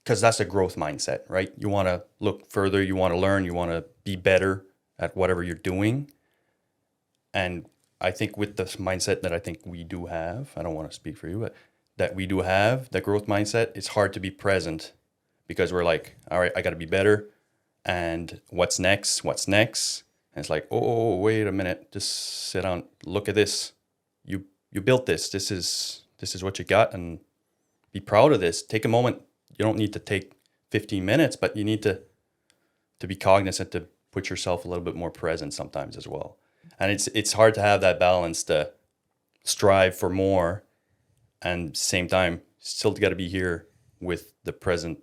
because that's a growth mindset, right? You want to look further, you want to learn, you want to be better at whatever you're doing. And I think with this mindset that I think we do have, I don't want to speak for you, but that we do have, the growth mindset, it's hard to be present because we're like, all right, I got to be better. And what's next? What's next? And it's like, oh, wait a minute, just sit down, look at this. You built this. This is what you got, and be proud of this. Take a moment. You don't need to take 15 minutes, but you need to be cognizant to put yourself a little bit more present sometimes as well. And it's hard to have that balance to strive for more and same time still got to be here with the present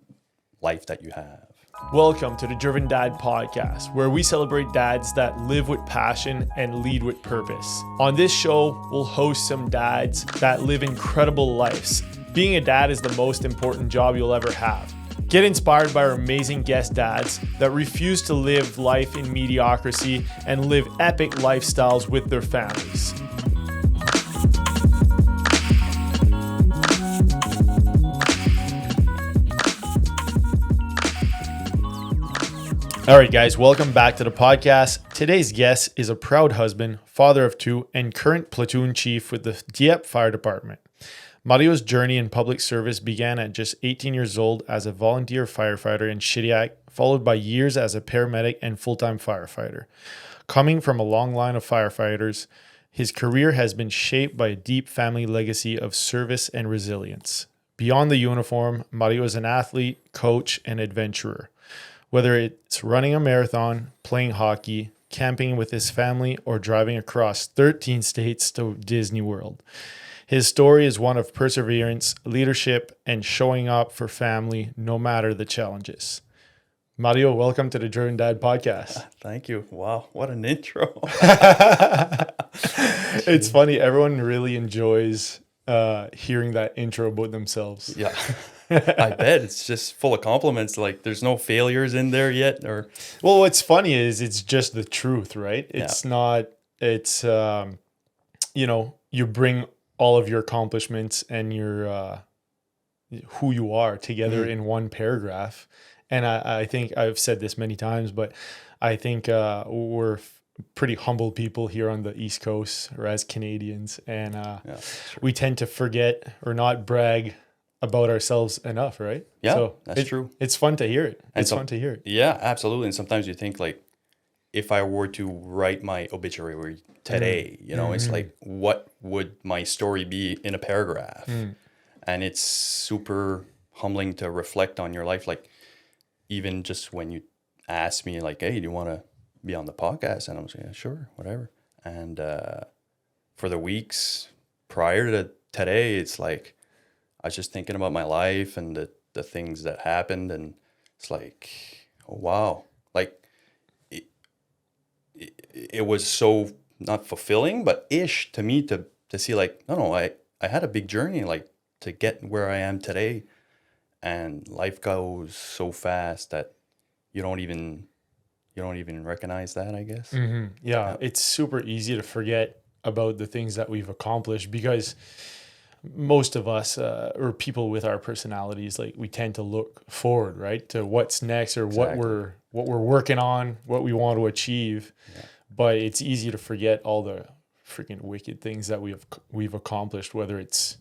life that you have. Welcome to the Driven Dad Podcast, where we celebrate dads that live with passion and lead with purpose. On this show, we'll host some dads that live incredible lives. Being a dad is the most important job you'll ever have. Get inspired by our amazing guest dads that refuse to live life in mediocrity and live epic lifestyles with their families. All right, guys, welcome back to the podcast. Today's guest is a proud husband, father of two, and current platoon chief with the Dieppe Fire Department. Mario's journey in public service began at just 18 years old as a volunteer firefighter in Shediac, followed by years as a paramedic and full-time firefighter. Coming from a long line of firefighters, his career has been shaped by a deep family legacy of service and resilience. Beyond the uniform, Mario is an athlete, coach, and adventurer. Whether it's running a marathon, playing hockey, camping with his family, or driving across 13 states to Disney World. His story is one of perseverance, leadership, and showing up for family no matter the challenges. Mario, welcome to the Driven Dad Podcast. Thank you. Wow, what an intro. It's funny, everyone really enjoys hearing that intro about themselves. Yeah. I bet it's just full of compliments. Like there's no failures in there yet, or well, what's funny is it's just the truth, right? It's not. It's you bring all of your accomplishments and your who you are together in one paragraph. And I think I've said this many times, but I think we're pretty humble people here on the East Coast, or as Canadians, and we tend to forget or not brag about ourselves enough, right? Yeah, so that's true. It's fun to hear it. It's fun to hear it. Yeah, absolutely. And sometimes you think like, if I were to write my obituary today, it's like, what would my story be in a paragraph? And it's super humbling to reflect on your life. Like even just when you ask me like, hey, do you want to be on the podcast? And I'm saying, yeah, sure, whatever. And for the weeks prior to today, it's like, I was just thinking about my life and the things that happened, and it's like, oh, wow. Like, it was so not fulfilling, but ish to me to see like, no, I had a big journey, like, to get where I am today, and life goes so fast that you don't even recognize that, I guess. Mm-hmm. Yeah, it's super easy to forget about the things that we've accomplished because most of us or people with our personalities, like we tend to look forward, right, to what's next or what we're working on, what we want to achieve. Yeah. But it's easy to forget all the freaking wicked things that we've accomplished, whether it's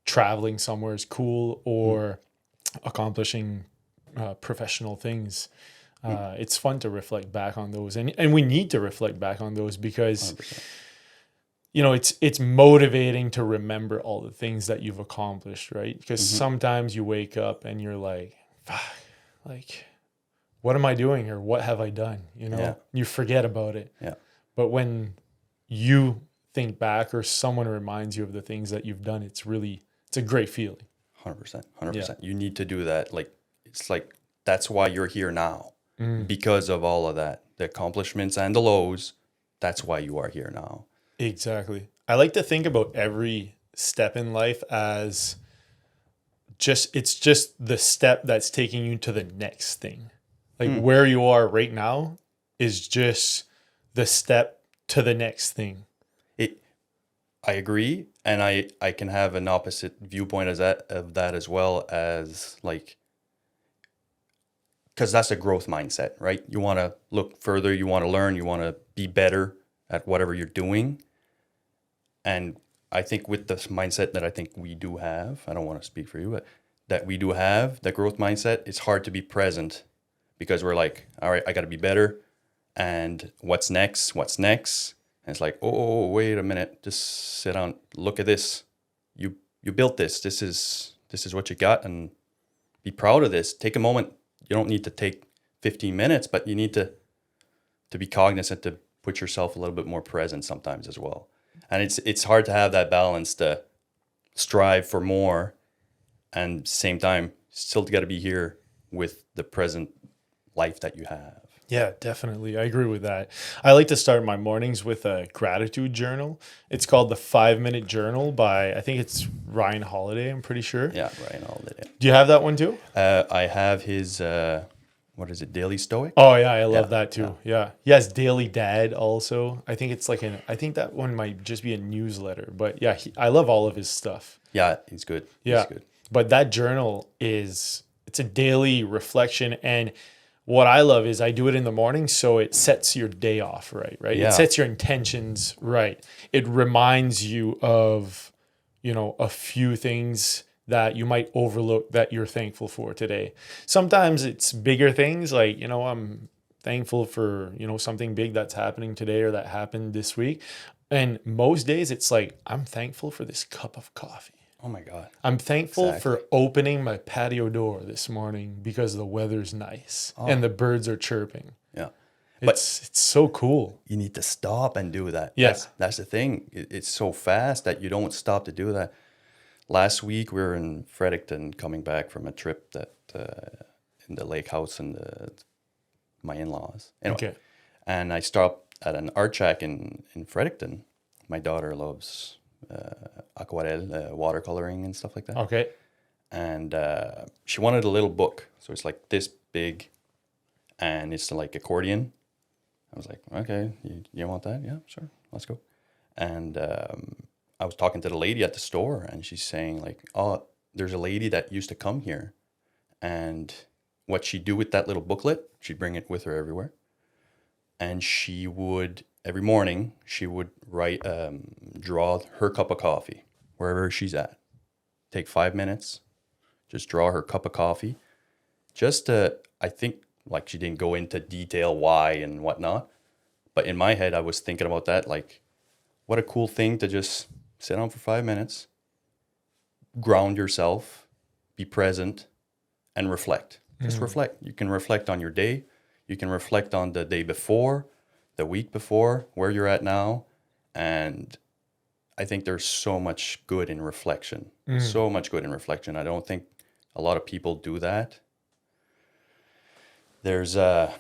traveling somewhere is cool or accomplishing professional things. It's fun to reflect back on those, and we need to reflect back on those because 100%. It's motivating to remember all the things that you've accomplished, right? Because sometimes you wake up and you're like, fuck, like, what am I doing here? What have I done? You forget about it. Yeah. But when you think back or someone reminds you of the things that you've done, it's a great feeling. 100%. Yeah. You need to do that. Like, it's like, that's why you're here now. Because of all of that, the accomplishments and the lows, that's why you are here now. Exactly. I like to think about every step in life as it's just the step that's taking you to the next thing. Like where you are right now is just the step to the next thing. I agree. And I can have an opposite viewpoint of that as well, as like because that's a growth mindset, right? You want to look further, you want to learn, you want to be better at whatever you're doing. And I think with this mindset that I think we do have, I don't want to speak for you, but that we do have, the growth mindset, it's hard to be present because we're like, all right, I got to be better. And what's next? What's next? And it's like, oh, wait a minute, just sit down, look at this. You built this. This is what you got, and be proud of this. Take a moment. You don't need to take 15 minutes, but you need to be cognizant to put yourself a little bit more present sometimes as well. And it's hard to have that balance to strive for more and same time still got to be here with the present life that you have. Yeah, definitely. I agree with that. I like to start my mornings with a gratitude journal. It's called the 5-Minute Journal by, I think it's Ryan Holiday, I'm pretty sure. Yeah, Ryan Holiday. Do you have that one too? I have his, what is it, Daily Stoic? Oh yeah, I love that too. Yeah. Yes, Daily Dad also. I think it's like I think that one might just be a newsletter. But yeah, I love all of his stuff. Yeah, he's good. Yeah. He's good. But that journal it's a daily reflection, and what I love is I do it in the morning, so it sets your day off right? Yeah. It sets your intentions right. It reminds you of, a few things that you might overlook that you're thankful for today. Sometimes it's bigger things like, I'm thankful for, something big that's happening today or that happened this week. And most days it's like, I'm thankful for this cup of coffee. Oh my God. I'm thankful for opening my patio door this morning because the weather's nice and the birds are chirping. Yeah. It's so cool. You need to stop and do that. Yes. That's the thing. It's so fast that you don't stop to do that. Last week we were in Fredericton coming back from a trip that in the lake house and my in-laws. Anyway, Okay. And I stopped at an art shack in Fredericton. My daughter loves aquarelle, watercoloring and stuff like that. Okay. And she wanted a little book. So it's like this big and it's like accordion. I was like, okay, you want that? Yeah, sure. Let's go. And I was talking to the lady at the store and she's saying like, oh, there's a lady that used to come here and what she'd do with that little booklet, she'd bring it with her everywhere. And she would, every morning, she would write, draw her cup of coffee wherever she's at. Take 5 minutes, just draw her cup of coffee. Just to, I think, like she didn't go into detail why and whatnot. But in my head, I was thinking about that, like, what a cool thing to just sit down for 5 minutes, ground yourself, be present, and reflect. Just reflect. You can reflect on your day. You can reflect on the day before, the week before, where you're at now. And I think there's so much good in reflection. So much good in reflection. I don't think a lot of people do that. There's anyway,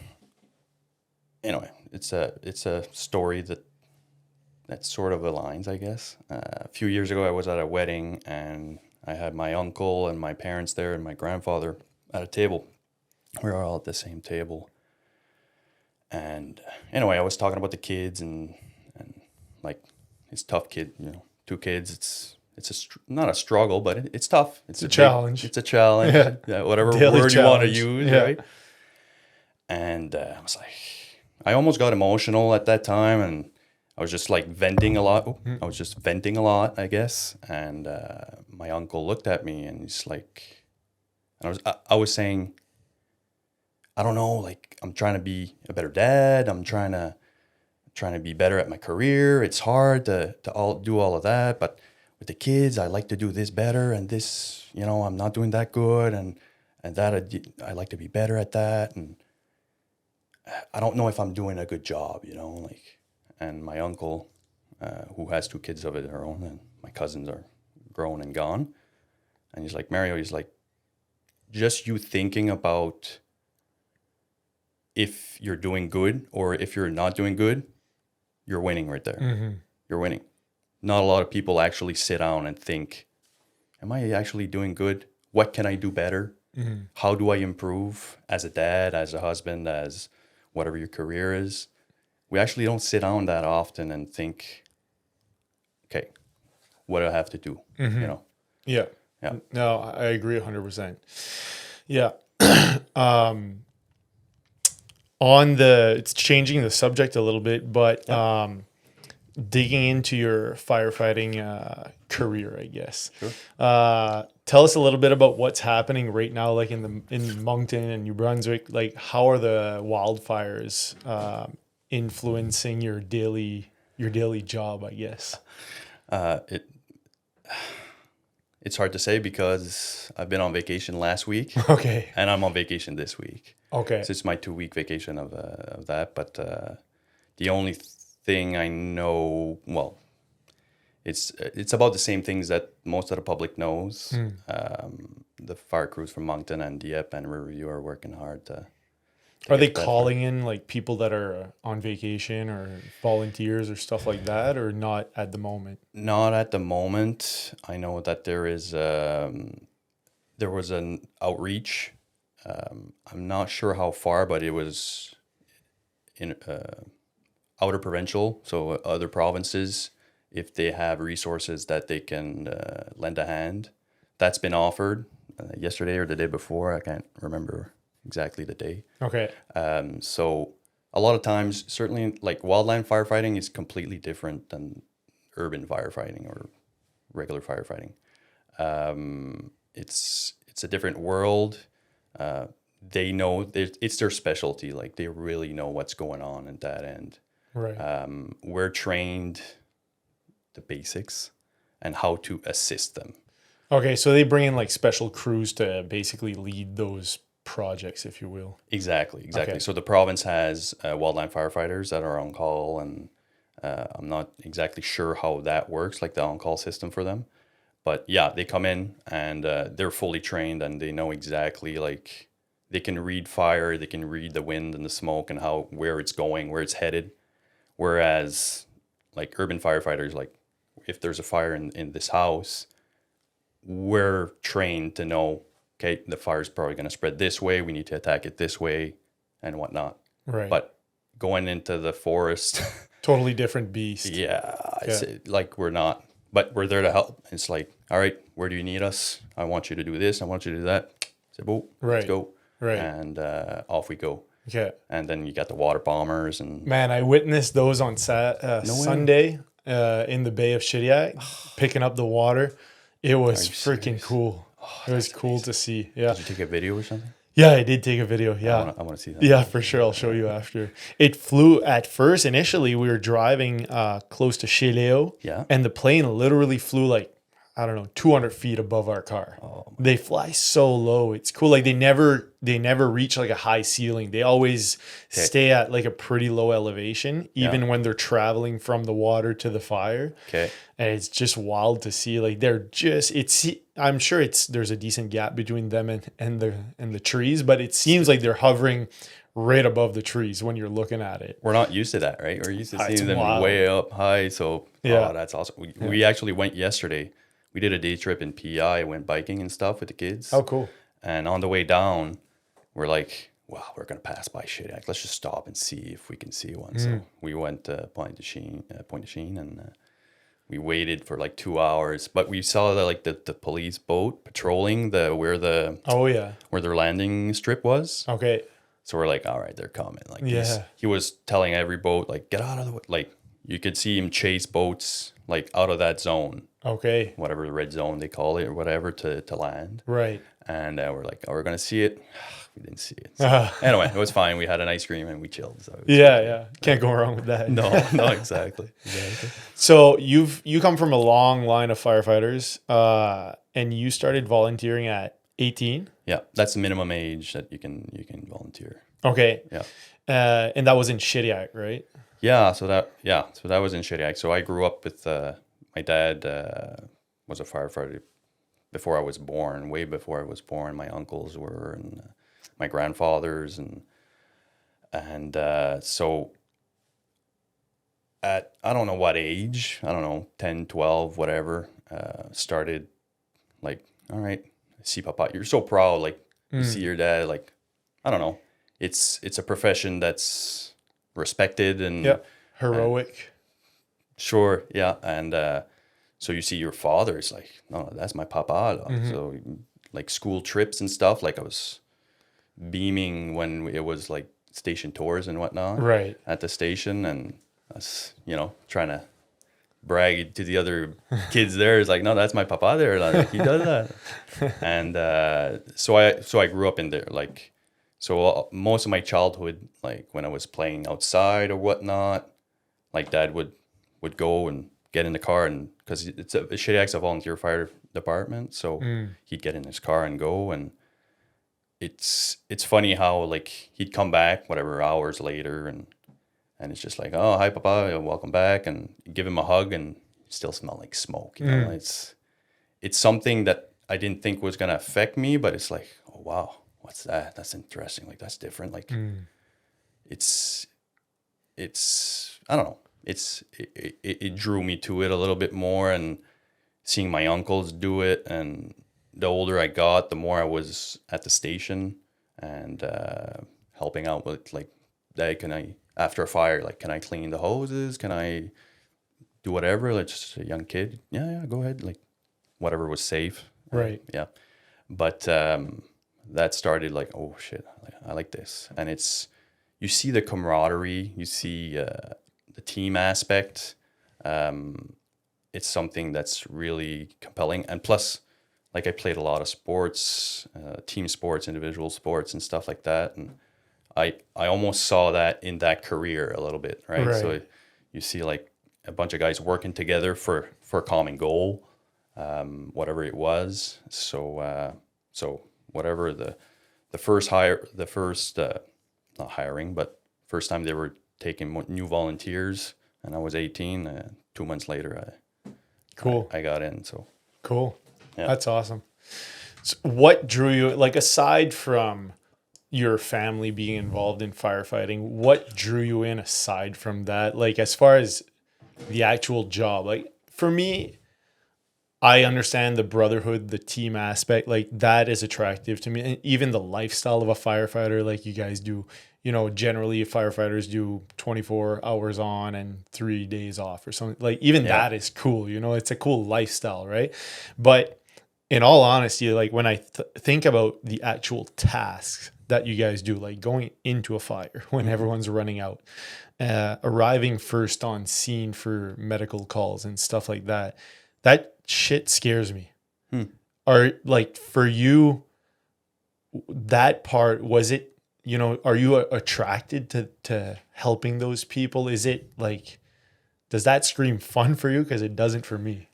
it's a story that sort of aligns, I guess. A few years ago, I was at a wedding and I had my uncle and my parents there and my grandfather at a table. We were all at the same table. And anyway, I was talking about the kids and like it's tough kid, 2 kids. It's not a struggle, but it's tough. It's a challenge. It's a challenge. Yeah, whatever Daily word challenge. you want to use, Yeah. right? And I was like, I almost got emotional at that time, and I was just like venting a lot. I was just venting a lot, I guess. And my uncle looked at me, and he's like, and I was saying, I don't know, like I'm trying to be a better dad. I'm trying to be better at my career. It's hard to do all of that, but with the kids, I like to do this better, and this, I'm not doing that good, and that I like to be better at that, and I don't know if I'm doing a good job, like. And my uncle, who has 2 kids of their own, and my cousins are grown and gone, and he's like, Mario, he's like, just you thinking about if you're doing good or if you're not doing good, you're winning right there. You're winning. Not a lot of people actually sit down and think, am I actually doing good? What can I do better? How do I improve as a dad, as a husband, as whatever your career is? We actually don't sit down that often and think, okay, what do I have to do? Yeah. Yeah. No, I agree 100%. Yeah. It's changing the subject a little bit, but digging into your firefighting career, I guess. Sure. Tell us a little bit about what's happening right now, like in Moncton and New Brunswick. Like, how are the wildfires influencing your daily job, I guess? It It's hard to say because I've been on vacation last week Okay. and I'm on vacation this week. Okay. So it's my 2 week vacation of that. But the only thing I know, well, it's about the same things that most of the public knows. The fire crews from Moncton and Dieppe and Riverview are working hard to Are they get that calling in like people that are on vacation or volunteers or stuff like that, or not at the moment? Not at the moment. I know that there was an outreach. I'm not sure how far, but it was in outer provincial, so other provinces, if they have resources that they can lend a hand. That's been offered yesterday or the day before. I can't remember exactly the day. Okay. So a lot of times, certainly like wildland firefighting is completely different than urban firefighting or regular firefighting. It's a different world. They know it's their specialty. Like they really know what's going on at that end. Right. We're trained the basics and how to assist them. Okay, so they bring in like special crews to basically lead those projects, if you will. Exactly. Okay. So the province has wildland firefighters that are on call, and I'm not exactly sure how that works, like the on-call system for them. But yeah, they come in and they're fully trained and they know exactly, like they can read fire, they can read the wind and the smoke and where it's going, where it's headed. Whereas like urban firefighters, like if there's a fire in this house, we're trained to know, okay, the fire's probably going to spread this way. We need to attack it this way and whatnot. Right. But going into the forest, Totally different beast. yeah, like we're not, but we're there to help. It's like, all right, where do you need us? I want you to do this. I want you to do that. Say, boom, Right. let's go. Right. And off we go. Okay. And then you got the water bombers and Man, I witnessed those on Sunday in the Bay of Shediac, picking up the water. It was freaking serious? cool. It was cool to see. Yeah. did you take a video or something? Yeah, I did take a video. Yeah. I want to see that. Yeah, for sure. I'll show you after. It flew at first. Initially, we were driving close to Chéléo. Yeah. And the plane literally flew like, I don't know, 200 feet above our car. Oh, They fly so low. It's cool. Like they never reach like a high ceiling. They always stay at like a pretty low elevation, even when they're traveling from the water to the fire. okay. And it's just wild to see. Like I'm sure there's a decent gap between them and the trees, but it seems like they're hovering right above the trees when you're looking at it. We're not used to that, right? We're used to It's seeing them wild. way up high. So, Yeah. that's awesome. We actually went yesterday. We did a day trip in PI, went biking and stuff with the kids. Oh, cool. And on the way down, we're like, wow, we're going to pass by Shediac. Let's just stop and see if we can see one. So we went to Point de Chine, and we waited for like 2 hours. But we saw the police boat patrolling where their landing strip was. Okay. So we're like, all right, they're coming. Like Yeah. he was telling every boat, like, get out of the way. Like you could see him chase boats like out of that zone, Okay. whatever the red zone they call it or whatever, to land. Right. And we're like, oh, we're gonna see it. We didn't see it. So anyway, it was fine. We had an ice cream and we chilled. So Yeah. Can't go wrong with that. no, exactly. So you come from a long line of firefighters, and you started volunteering at 18. Yeah, that's the minimum age that you can volunteer. Okay. Yeah. And that was in Shediac, right? Yeah, so that was in Shediac. So I grew up with my dad was a firefighter before I was born, way before I was born. My uncles were, and my grandfathers, and so at I don't know what age, I don't know, 10, 12, whatever, started like, all right, see Papa, you're so proud, like you see your dad, like, I don't know, it's a profession that's respected and Heroic. sure, yeah, and so you see your father, it's like, no, that's my Papa. So like school trips and stuff, like I was beaming when it was like station tours and whatnot Right. at the station, and us, trying to brag to the other kids there. It's like, no, that's my papa there. Like, he does that. And so I grew up in there. Like, so most of my childhood, like when I was playing outside or whatnot, like dad would go and get in the car, and because it's a Shediac's a volunteer fire department, so he'd get in his car and go. And it's funny how like he'd come back whatever hours later, and it's just like, oh, hi papa, welcome back, and give him a hug, and still smell like smoke. It's something that I didn't think was gonna affect me, but it's like, oh wow, what's that? That's interesting. Like, that's different. Like it's I don't know. It drew me to it a little bit more, and seeing my uncles do it, and the older I got, the more I was at the station and helping out with like, Dad, can I, after a fire, like, can I clean the hoses? Can I do whatever? Like, just a young kid. Yeah, go ahead. Like, whatever was safe. Right. Yeah. But that started like, oh shit, I like this. And you see the camaraderie, you see the team aspect. It's something that's really compelling. And plus, like, I played a lot of sports, team sports, individual sports, and stuff like that. And I almost saw that in that career a little bit, right? So you see like a bunch of guys working together for a common goal, whatever it was. So whatever the first not hiring, but first time they were taking new volunteers, and I was 18. 2 months later, I got in. So cool. Yeah. That's awesome. So what drew you, like, aside from your family being involved in firefighting, what drew you in aside from that? Like, as far as the actual job, like, for me, I understand the brotherhood, the team aspect, like that is attractive to me. And even the lifestyle of a firefighter, like you guys do, generally firefighters do 24 hours on and 3 days off or something. Like, even that is cool. It's a cool lifestyle, right? But in all honesty, like when I think about the actual tasks that you guys do, like going into a fire when everyone's running out, arriving first on scene for medical calls and stuff like that, that shit scares me. Are, like, for you, that part, was it, are you attracted to helping those people? Is it like, does that scream fun for you? Because it doesn't for me.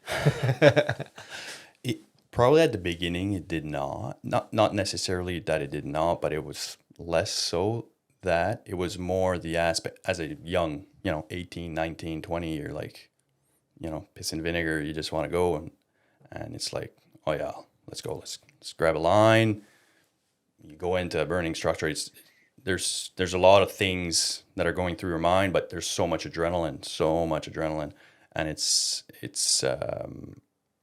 It probably at the beginning it did not necessarily that it did not, but it was less so. That it was more the aspect as a young 18, 19, 20, you're like, piss and vinegar, you just want to go, and it's like, oh yeah, let's go, let's grab a line. You go into a burning structure. There's a lot of things that are going through your mind, but there's so much adrenaline, and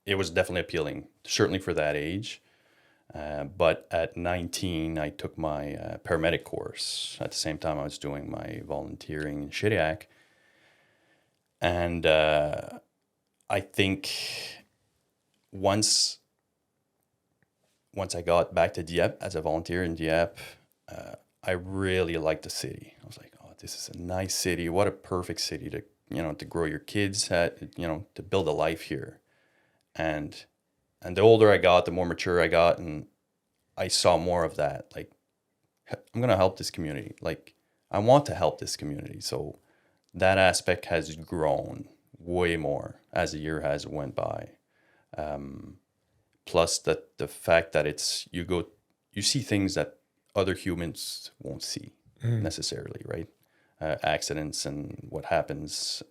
it was definitely appealing, certainly for that age. But at 19, I took my paramedic course. At the same time, I was doing my volunteering in Shediac. And I think once I got back to Dieppe as a volunteer in Dieppe, I really liked the city. I was like, oh, this is a nice city. What a perfect city to grow your kids at, to build a life here. And the older I got, the more mature I got, and I saw more of that. Like, I'm going to help this community. Like, I want to help this community. So that aspect has grown way more as the year has went by. Plus the fact that you see things that other humans won't see necessarily, right? Accidents and what happens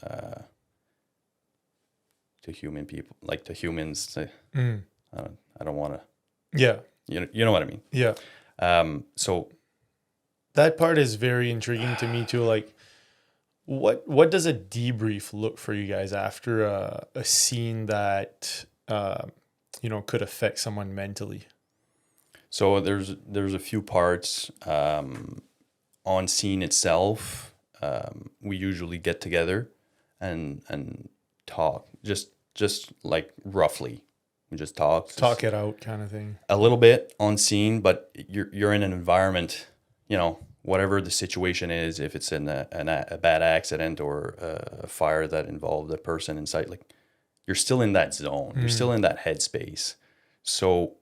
to human people, like to humans. I don't want to. Yeah. You know what I mean? Yeah. So that part is very intriguing to me too. Like, what does a debrief look for you guys after a scene that could affect someone mentally? So there's a few parts. On scene itself, we usually get together and talk, just like roughly. We just talk it out, kind of thing. A little bit on scene, but you're in an environment, whatever the situation is, if it's in a bad accident or a fire that involved a person inside, like you're still in that zone, you're still in that headspace. So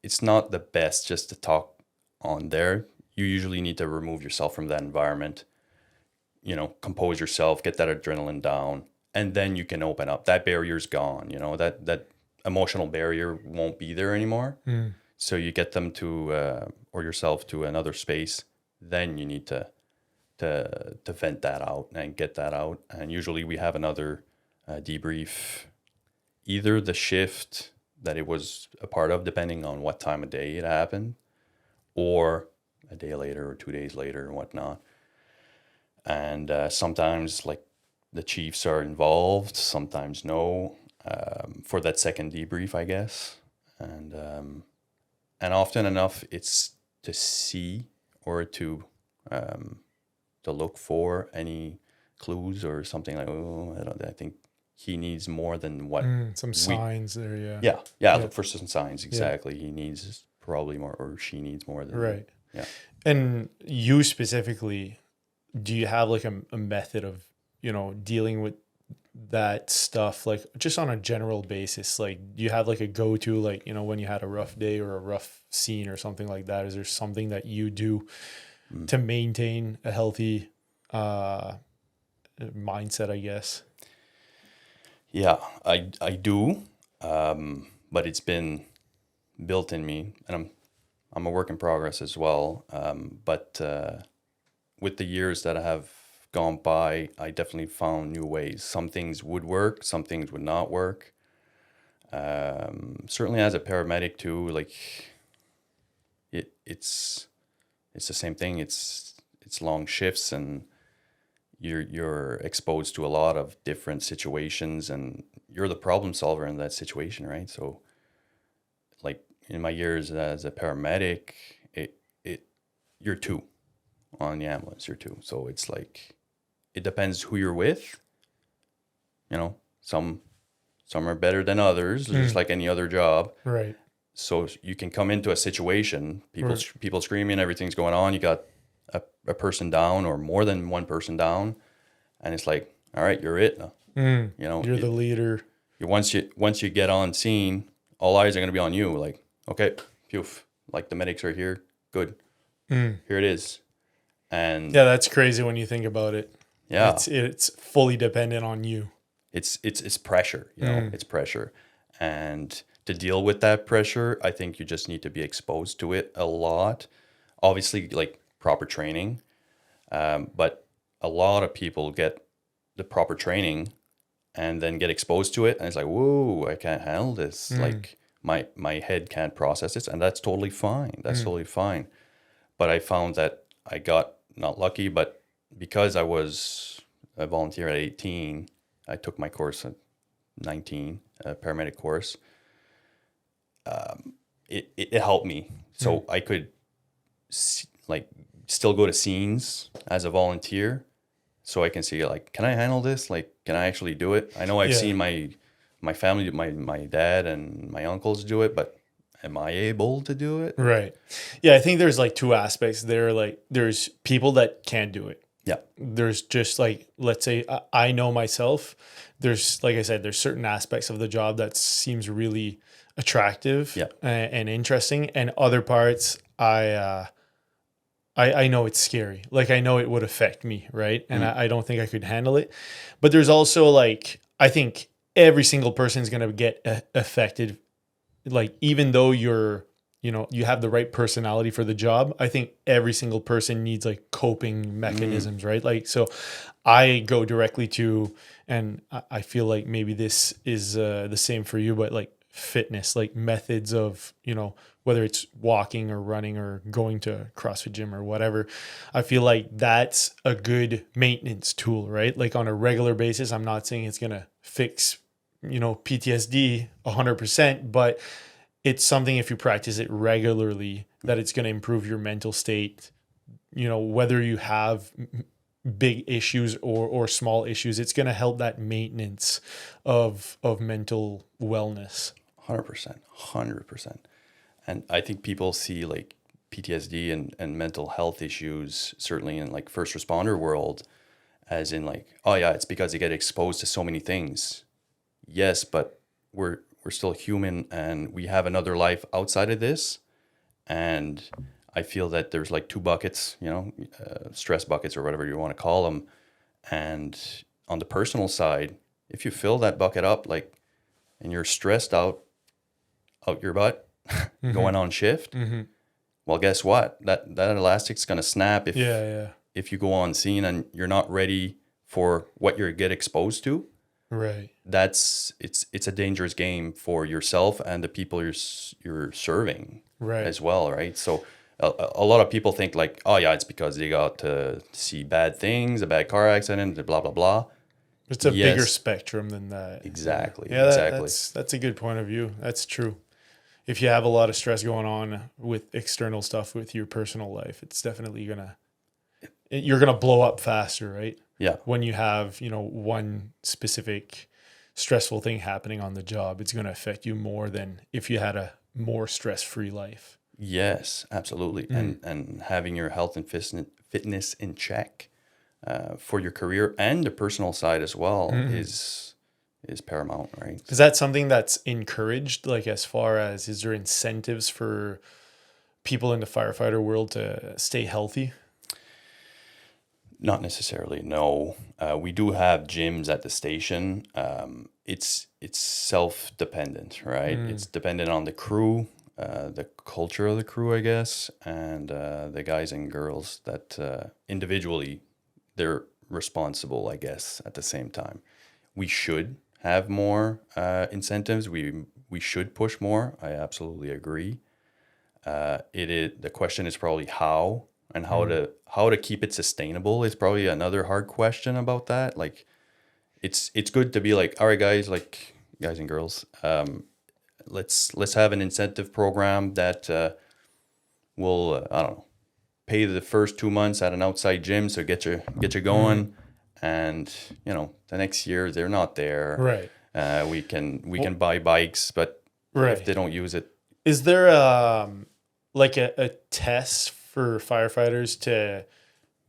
it's not the best just to talk on there. You usually need to remove yourself from that environment, compose yourself, get that adrenaline down, and then you can open up. That barrier's gone, that emotional barrier won't be there anymore. So you get them to, or yourself to another space, then you need to vent that out and get that out. And usually we have another debrief, either the shift that it was a part of, depending on what time of day it happened, or a day later or 2 days later and whatnot. And sometimes like the chiefs are involved, sometimes no, for that second debrief, I guess. And often enough, it's to see or to look for any clues or something like, I think he needs more than what some signs there. Yeah. Look for some signs. Exactly. He needs probably more, or she needs more than right. Yeah. And you specifically, do you have like a method of dealing with that stuff, like just on a general basis? Like, do you have like a go-to, like when you had a rough day or a rough scene or something like that? Is there something that you do to maintain a healthy mindset, I guess? Yeah, I do, but it's been built in me, and I'm a work in progress as well. But with the years that I have gone by, I definitely found new ways. Some things would work, some things would not work. Certainly as a paramedic too, like it's the same thing. It's long shifts, and you're exposed to a lot of different situations, and you're the problem solver in that situation, right? So like in my years as a paramedic, you're two on the ambulance, you're two. So it's like, it depends who you're with. Some are better than others, just like any other job. Right. So you can come into a situation, people screaming, everything's going on. You got a person down or more than one person down, and it's like, all right, you're it now. You're the leader. Once you get on scene, all eyes are going to be on you. Like, okay, phew, like the medics are here. Good. Here it is. And yeah, that's crazy when you think about it. Yeah. It's fully dependent on you. It's pressure, it's pressure. And to deal with that pressure, I think you just need to be exposed to it a lot. Obviously, like proper training. But a lot of people get the proper training and then get exposed to it. And it's like, whoa, I can't handle this. Like my head can't process this. And that's totally fine. That's totally fine. But I found that I got not lucky, but because I was a volunteer at 18, I took my course at 19, a paramedic course. It helped me. So I could still go to scenes as a volunteer, so I can see, like, can I handle this? Like, can I actually do it? I know I've seen my family, my dad and my uncles do it, but am I able to do it? Right. Yeah, I think there's like two aspects there. Like, there's people that can't do it. Yeah. There's just like, let's say I know myself, there's, like I said, there's certain aspects of the job that seems really attractive and interesting, and other parts I know it's scary. Like, I know it would affect me, right? And I don't think I could handle it. But there's also, like, I think every single person is going to get affected. Like, even though you have the right personality for the job, I think every single person needs like coping mechanisms, right? Like, so I go directly to, and I feel like maybe this is the same for you, but like fitness, like methods of, whether it's walking or running or going to CrossFit gym or whatever. I feel like that's a good maintenance tool, right? Like, on a regular basis, I'm not saying it's going to fix, PTSD 100%, but it's something, if you practice it regularly, that it's going to improve your mental state. Whether you have big issues or small issues, it's going to help that maintenance of mental wellness. 100%. And I think people see like PTSD and mental health issues, certainly in like first responder world, as in like, oh yeah, it's because they get exposed to so many things. Yes, but we're still human and we have another life outside of this. And I feel that there's like two buckets, stress buckets or whatever you want to call them. And on the personal side, if you fill that bucket up, like, and you're stressed out your butt, going on shift, well, guess what? That elastic's gonna snap if you go on scene and you're not ready for what you get exposed to. Right. It's a dangerous game for yourself and the people you're serving, Right. as well, right? So a lot of people think like, oh yeah, it's because they got to see bad things, a bad car accident, blah blah blah. It's a bigger spectrum than that. Exactly. Yeah, Exactly. That's a good point of view. That's true. If you have a lot of stress going on with external stuff with your personal life, it's definitely you're gonna blow up faster, right? Yeah. When you have, one specific stressful thing happening on the job, it's gonna affect you more than if you had a more stress-free life. Yes, absolutely. And having your health and fitness in check for your career and the personal side as well is paramount, right? Is that something that's encouraged? Like, as far as, is there incentives for people in the firefighter world to stay healthy? Not necessarily, no. We do have gyms at the station. It's self-dependent, right? It's dependent on the crew, the culture of the crew, I guess, and the guys and girls that individually they're responsible, I guess, at the same time. We should have more incentives. We should push more. I absolutely agree. The question is probably how, and how to keep it sustainable is probably another hard question about that. Like, it's good to be like, all right, guys and girls, let's have an incentive program that will I don't know, pay the first 2 months at an outside gym, so get you going, and the next year they're not there. Right. We can buy bikes, but if they don't use it, is there like a test for firefighters to,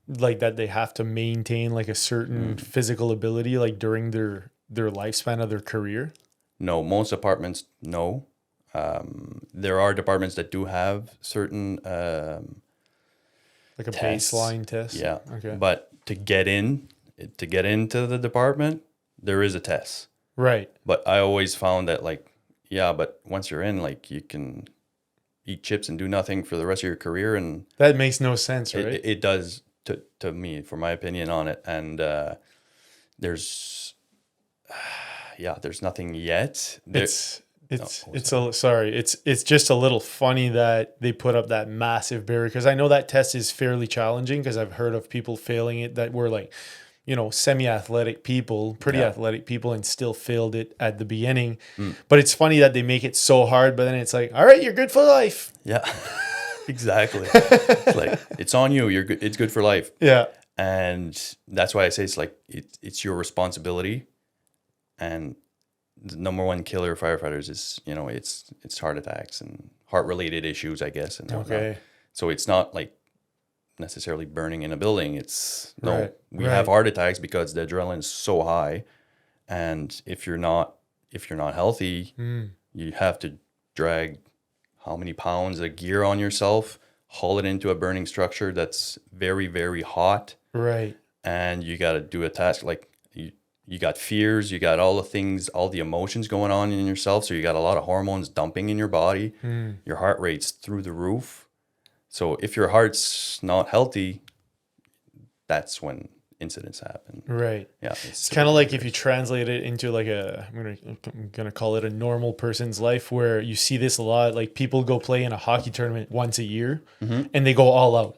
like, that they have to maintain like a certain physical ability, like, during their lifespan of their career? No, most departments, no. There are departments that do have certain Like a tests. baseline test? Yeah. Okay. But to get into the department, there is a test. Right. But I always found that, like, yeah, but once you're in, like, you can eat chips and do nothing for the rest of your career, and That makes no sense, right? it does to me, for my opinion on it. And there's nothing yet. It's just a little funny that they put up that massive barrier, because I know that test is fairly challenging, because I've heard of people failing it that were like, semi-athletic people, pretty athletic people, and still failed it at the beginning. But it's funny that they make it so hard, but then it's like, all right, you're good for life. Yeah, exactly. It's like, it's on you. You're good. It's good for life. Yeah. And that's why I say it's like, it's your responsibility. And the number one killer of firefighters is, it's heart attacks and heart-related issues, I guess. And whatnot. Okay. So it's not like necessarily burning in a building. It's we Right. have heart attacks because the adrenaline is so high, and if you're not healthy, you have to drag how many pounds of gear on yourself, haul it into a burning structure that's very, very hot, Right. and you got to do a task like you got fears, you got all the things, all the emotions going on in yourself, so you got a lot of hormones dumping in your body. Your heart rate's through the roof. So if your heart's not healthy, that's when incidents happen. Right. Yeah. It's kind of like if you translate it into like I'm gonna call it a normal person's life, where you see this a lot. Like, people go play in a hockey tournament once a year, and they go all out,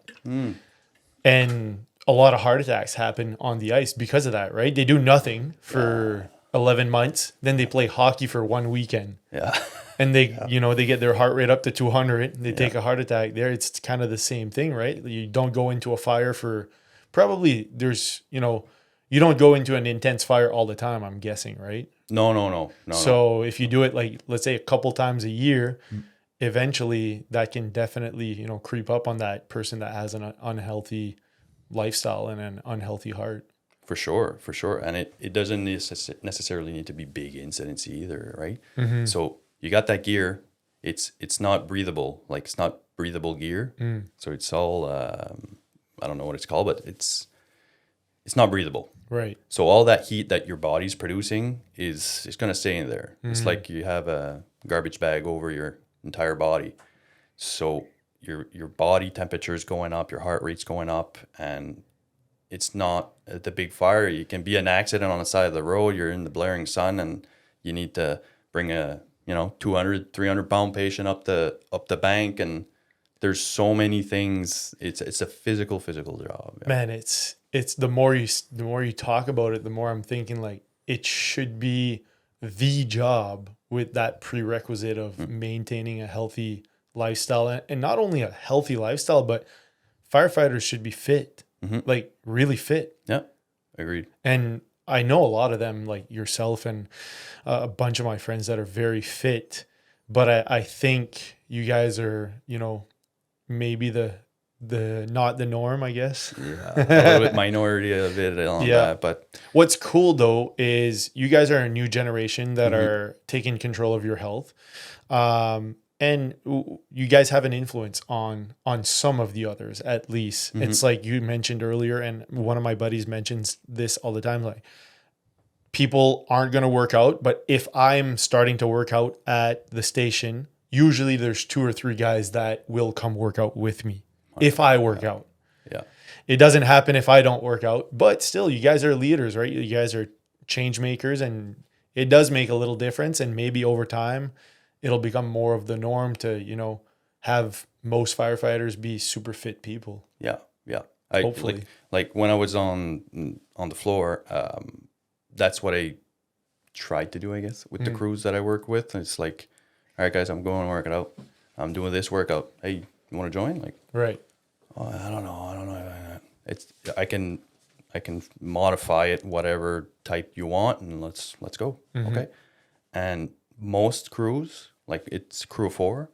and a lot of heart attacks happen on the ice because of that. Right? They do nothing for 11 months, then they play hockey for 1 weekend. Yeah. And they, they get their heart rate up to 200. They take a heart attack there. It's kind of the same thing, right? You don't go into a fire for probably you don't go into an intense fire all the time, I'm guessing, right? No. So if you do it, like, let's say a couple times a year, eventually that can definitely, creep up on that person that has an unhealthy lifestyle and an unhealthy heart. For sure, for sure. And it doesn't necessarily need to be big incidents either, right? Mm-hmm. So you got that gear. It's not breathable. Like, it's not breathable gear. So it's all, I don't know what it's called, but it's not breathable. Right. So all that heat that your body's producing is going to stay in there. It's like you have a garbage bag over your entire body. So your body temperature is going up, your heart rate's going up, and it's not the big fire. You can be an accident on the side of the road. You're in the blaring sun, and you need to bring a 200, 300-pound patient up the bank, and there's so many things. It's a physical job. Yeah. Man, it's the more you talk about it, the more I'm thinking like it should be the job with that prerequisite of maintaining a healthy lifestyle, and not only a healthy lifestyle, but firefighters should be fit, like really fit. Yeah, agreed. And I know a lot of them, like yourself and a bunch of my friends that are very fit, but I think you guys are, maybe the not the norm, I guess. Yeah, a little bit minority of it on that. But what's cool though is you guys are a new generation that are taking control of your health. And you guys have an influence on some of the others, at least. It's like you mentioned earlier, and one of my buddies mentions this all the time, like people aren't going to work out, but if I'm starting to work out at the station, usually there's 2 or 3 guys that will come work out with me if I work out. yeah, It doesn't happen if I don't work out, but still, you guys are leaders, right? You guys are change makers, and it does make a little difference. And maybe over time, it'll become more of the norm to, have most firefighters be super fit people. yeah. Hopefully. Like when I was on the floor, that's what I tried to do, I guess, with the crews that I work with. It's like, all right, guys, I'm going to work it out. I'm doing this workout. Hey, you want to join? Like, Right. oh, I don't know. It's I can modify it whatever type you want, and let's go. Okay. And most crews, like it's crew of 4.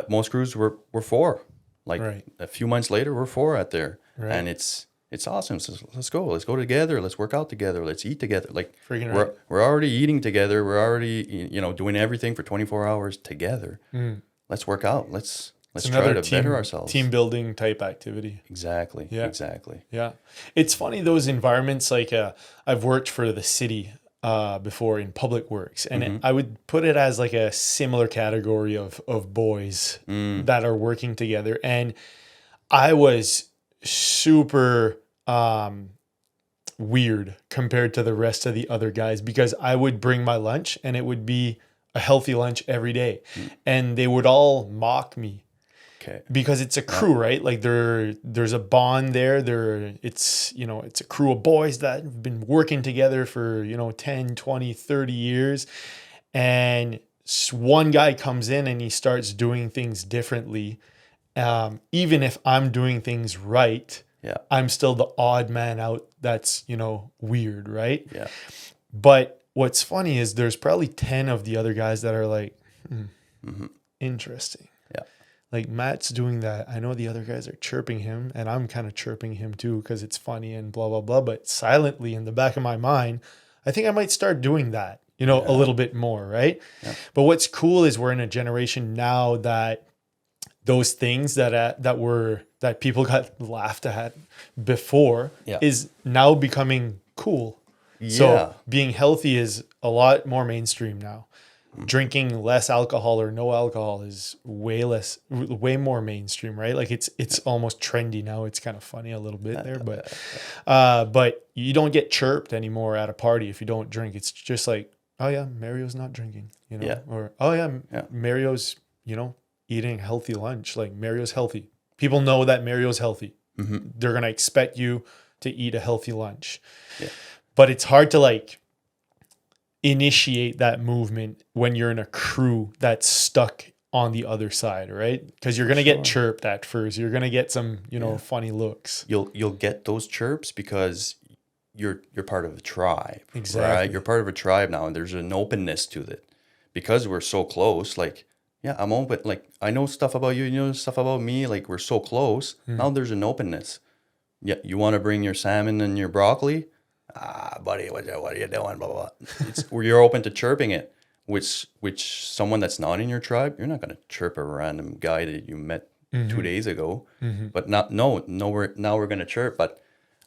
Most crews were 4. Like a few months later, we're 4 out there, and it's awesome. So let's go together. Let's work out together. Let's eat together. Like we're already eating together. We're already doing everything for 24 hours together. Let's work out. Let's try to better ourselves. Team building type activity. Exactly. Yeah. Exactly. Yeah. It's funny, those environments, like I've worked for the city before in public works, and I would put it as like a similar category of boys that are working together. And I was super weird compared to the rest of the other guys, because I would bring my lunch and it would be a healthy lunch every day. And they would all mock me. Okay. Because it's a crew, right? Like there's a bond there. It's a crew of boys that have been working together for 10, 20, 30 years. And one guy comes in and he starts doing things differently. Even if I'm doing things right, I'm still the odd man out that's, weird, right? Yeah. But what's funny is there's probably 10 of the other guys that are like, interesting. Yeah. Like Matt's doing that. I know the other guys are chirping him, and I'm kind of chirping him too because it's funny and blah, blah, blah. But silently in the back of my mind, I think I might start doing that, a little bit more, right? Yeah. But what's cool is we're in a generation now that those things that people got laughed at before is now becoming cool. Yeah. So being healthy is a lot more mainstream now. Drinking less alcohol or no alcohol is way more mainstream, right? Like it's almost trendy now. It's kind of funny a little bit there, but you don't get chirped anymore at a party if you don't drink. It's just like, oh yeah, Mario's not drinking, or oh yeah, Mario's, eating healthy lunch. Like Mario's healthy. People know that Mario's healthy. They're going to expect you to eat a healthy lunch. Yeah. But it's hard to initiate that movement when you're in a crew that's stuck on the other side, right? Because you're going to get chirped at first. You're going to get some, funny looks. You'll get those chirps because you're part of a tribe. Exactly. Right? You're part of a tribe now, and there's an openness to it. Because we're so close, like Yeah, I'm open. Like, I know stuff about you, you know stuff about me. Like, we're so close. Now there's an openness. Yeah, you want to bring your salmon and your broccoli? Ah, buddy, what are you doing? Blah, blah, blah. It's where you're open to chirping it, which someone that's not in your tribe, you're not going to chirp a random guy that you met 2 days ago. But now we're going to chirp. But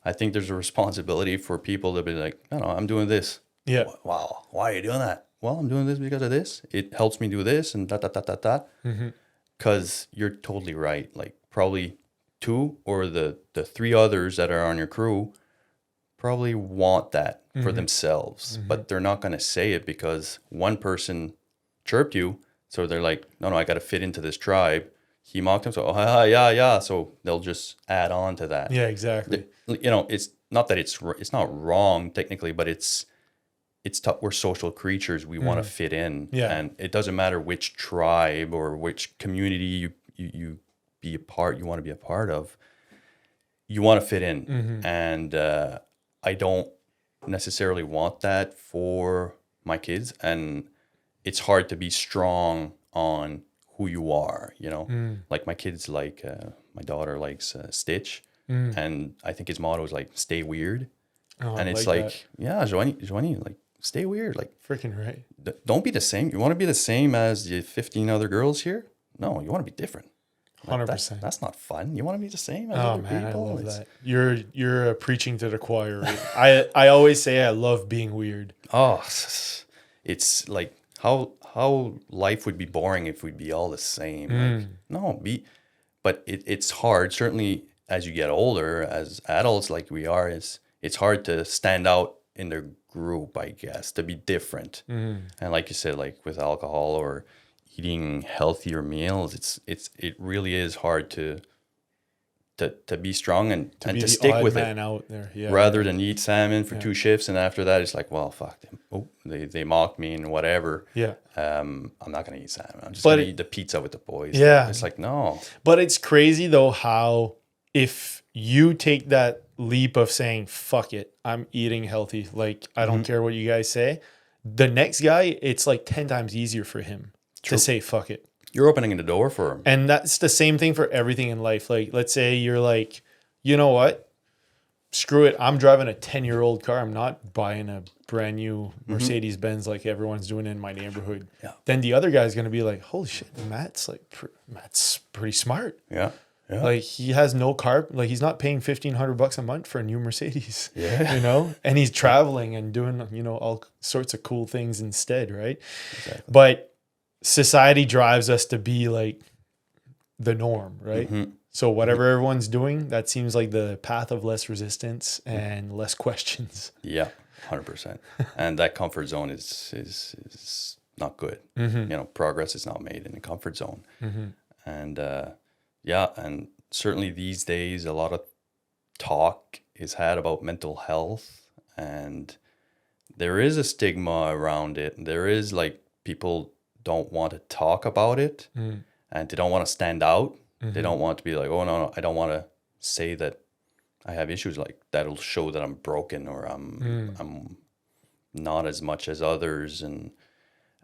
I think there's a responsibility for people to be like, no, I'm doing this. Yeah. Wow, why are you doing that? Well, I'm doing this because of this. It helps me do this and that. Because you're totally right. Like, probably two or the three others that are on your crew probably want that for themselves, but they're not going to say it because one person chirped you. So they're like, no, I got to fit into this tribe. He mocked him. So, yeah. So they'll just add on to that. Yeah, exactly. It's not that it's not wrong technically, but it's tough. We're social creatures. We want to fit in. Yeah. And it doesn't matter which tribe or which community you be a part, you want to be a part of. You want to fit in. And I don't necessarily want that for my kids. And it's hard to be strong on who you are, Like my kids like, my daughter likes Stitch. And I think his motto is like, stay weird. Oh, And it's like, yeah, Joanie, like, stay weird. Like, freaking right. Don't be the same. You want to be the same as the 15 other girls here? No, you want to be different. Like, 100%. That's not fun. You want to be the same as Oh other man, people? I love that. You're preaching to the choir. Right? I always say I love being weird. Oh, it's like how life would be boring if we'd be all the same. Like, no, but it's hard. Certainly, as you get older, as adults like we are, it's hard to stand out in the group, I guess, to be different. And like you said, like with alcohol or eating healthier meals, it really is hard to be strong and Be to the stick odd with man it out there. Yeah. rather than eat salmon for 2 shifts and after that it's like, well, fuck them. Oh, they mocked me and whatever. Yeah. I'm not gonna eat salmon. I'm just gonna eat the pizza with the boys. Yeah. It's like, no. But it's crazy though how if you take that leap of saying, fuck it, I'm eating healthy, like I don't care what you guys say, the next guy, it's like 10 times easier for him to say fuck it. You're opening the door for him. And that's the same thing for everything in life. Like, let's say you're like, you know what? Screw it. I'm driving a 10-year-old car. I'm not buying a brand new Mercedes Benz like everyone's doing in my neighborhood. Yeah. Then the other guy's going to be like, holy shit, Matt's pretty smart. Yeah. Yeah. Like he has no car, like he's not paying $1,500 a month for a new Mercedes, Yeah. and he's traveling and doing, all sorts of cool things instead. Right. Exactly. But society drives us to be like the norm. Right. So whatever everyone's doing, that seems like the path of less resistance and less questions. Yeah, 100%. And that comfort zone is not good. Progress is not made in a comfort zone. And and certainly these days, a lot of talk is had about mental health, and there is a stigma around it. There is like people don't want to talk about it, and they don't want to stand out. They don't want to be like, oh no, I don't want to say that I have issues, like that'll show that I'm broken or I'm not as much as others, and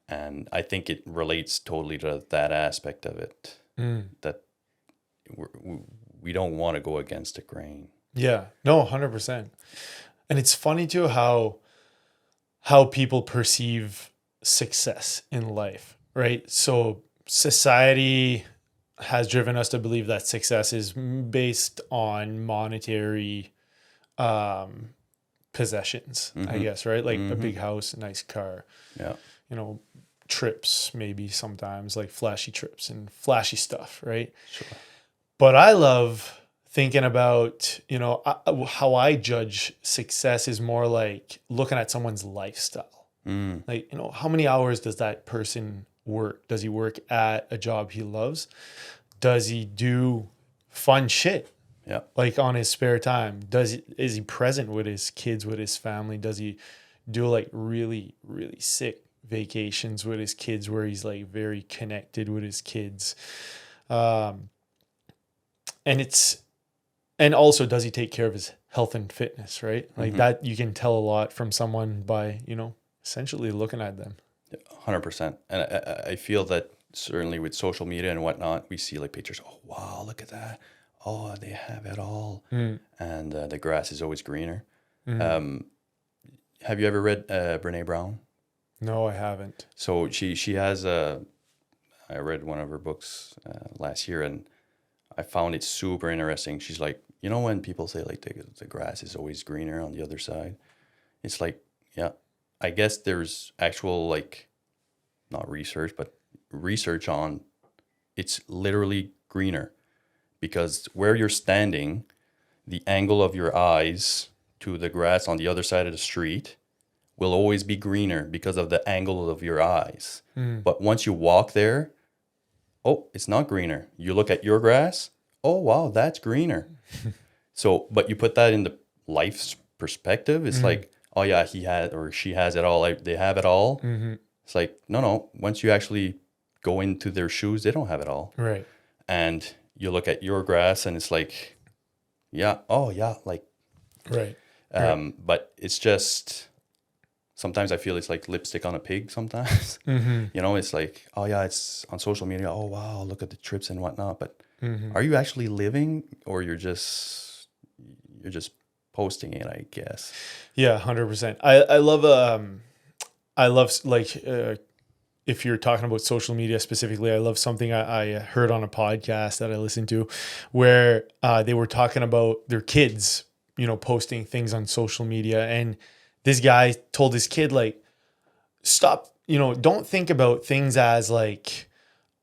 I think it relates totally to that aspect of it, that we don't want to go against the grain. Yeah, no, 100%. And it's funny too how people perceive success in life, right? So society has driven us to believe that success is based on monetary possessions, I guess, right? Like a big house, a nice car, trips, maybe sometimes like flashy trips and flashy stuff, right? Sure. But I love thinking about, how I judge success is more like looking at someone's lifestyle. Like, how many hours does that person work? Does he work at a job he loves? Does he do fun shit? Yeah. Like on his spare time? Is he present with his kids, with his family? Does he do like really, really sick vacations with his kids where he's like very connected with his kids? And also, does he take care of his health and fitness, right? Like that, you can tell a lot from someone by, essentially looking at them. 100%. And I feel that certainly with social media and whatnot, we see like pictures. Oh wow, look at that! Oh, they have it all, and the grass is always greener. Um, have you ever read Brene Brown? No, I haven't. So she has a. I read one of her books last year, and I found it super interesting. She's like, you know, when people say like the grass is always greener on the other side, it's like, yeah, I guess there's actual like not research, but research on it's literally greener because where you're standing, the angle of your eyes to the grass on the other side of the street will always be greener because of the angle of your eyes. But once you walk there, oh, it's not greener. You look at your grass, oh, wow, that's greener. So, but you put that in the life's perspective, it's like, oh, yeah, he had or she has it all. Like, they have it all. It's like, no. Once you actually go into their shoes, they don't have it all. Right. And you look at your grass and it's like, yeah, oh, yeah, like, Right. but it's just sometimes I feel it's like lipstick on a pig sometimes. You know, it's like, oh yeah, it's on social media. Oh wow, look at the trips and whatnot. But are you actually living, or you're just posting it? I guess. Yeah, 100%. I love like if you're talking about social media specifically, I love something I heard on a podcast that I listened to, where they were talking about their kids, you know, posting things on social media, and this guy told his kid like, stop, you know, don't think about things as like,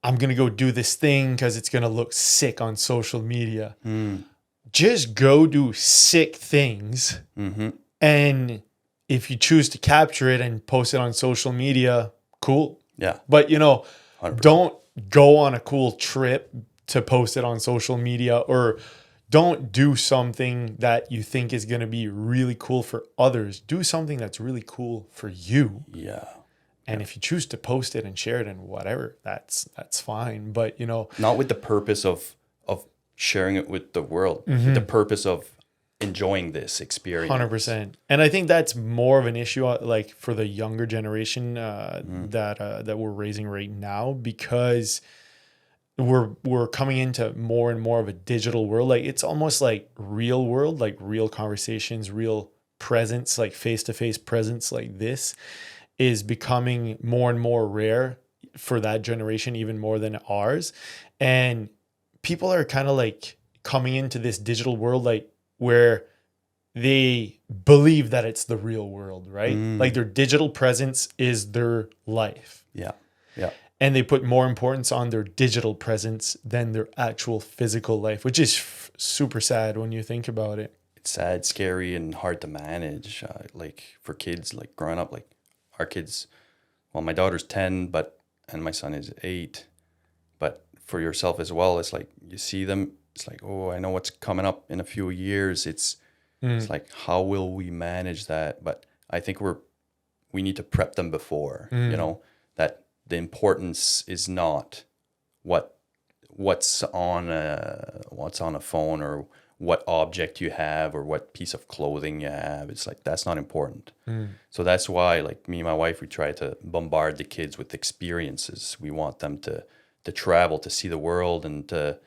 I'm going to go do this thing because it's going to look sick on social media. Just go do sick things. And if you choose to capture it and post it on social media, cool. Yeah. But, you know, 100%. don't go on a cool trip to post it on social media, or don't do something that you think is going to be really cool for others. Do something that's really cool for you. Yeah. And if you choose to post it and share it and whatever, that's fine. But, you know, Not with the purpose of sharing it with the world. With the purpose of enjoying this experience. 100%. And I think that's more of an issue like for the younger generation that we're raising right now, because we're coming into more and more of a digital world. Like it's almost like real world, like real conversations, real presence, like face-to-face presence like this is becoming more and more rare for that generation, even more than ours. And people are kind of like coming into this digital world, like where they believe that it's the real world, right? Like their digital presence is their life. Yeah. Yeah. And they put more importance on their digital presence than their actual physical life, which is super sad when you think about it. It's sad, scary, and hard to manage. Like for kids, like growing up, like our kids. Well, my daughter's 10, and my son is 8. But for yourself as well, it's like you see them. It's like, oh, I know what's coming up in a few years. It's like, how will we manage that? But I think we need to prep them before. You know, that the importance is not what's on a phone, or what object you have, or what piece of clothing you have. It's like, that's not important. So that's why, like me and my wife, we try to bombard the kids with experiences. We want them to travel, to see the world, and to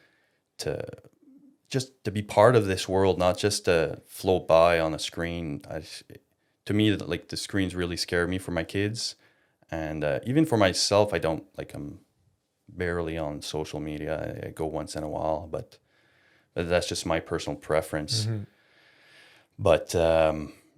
just to be part of this world, not just to float by on a screen. To me, like the screens really scare me for my kids. And even for myself, I don't like. I'm barely on social media. I go once in a while, but that's just my personal preference. But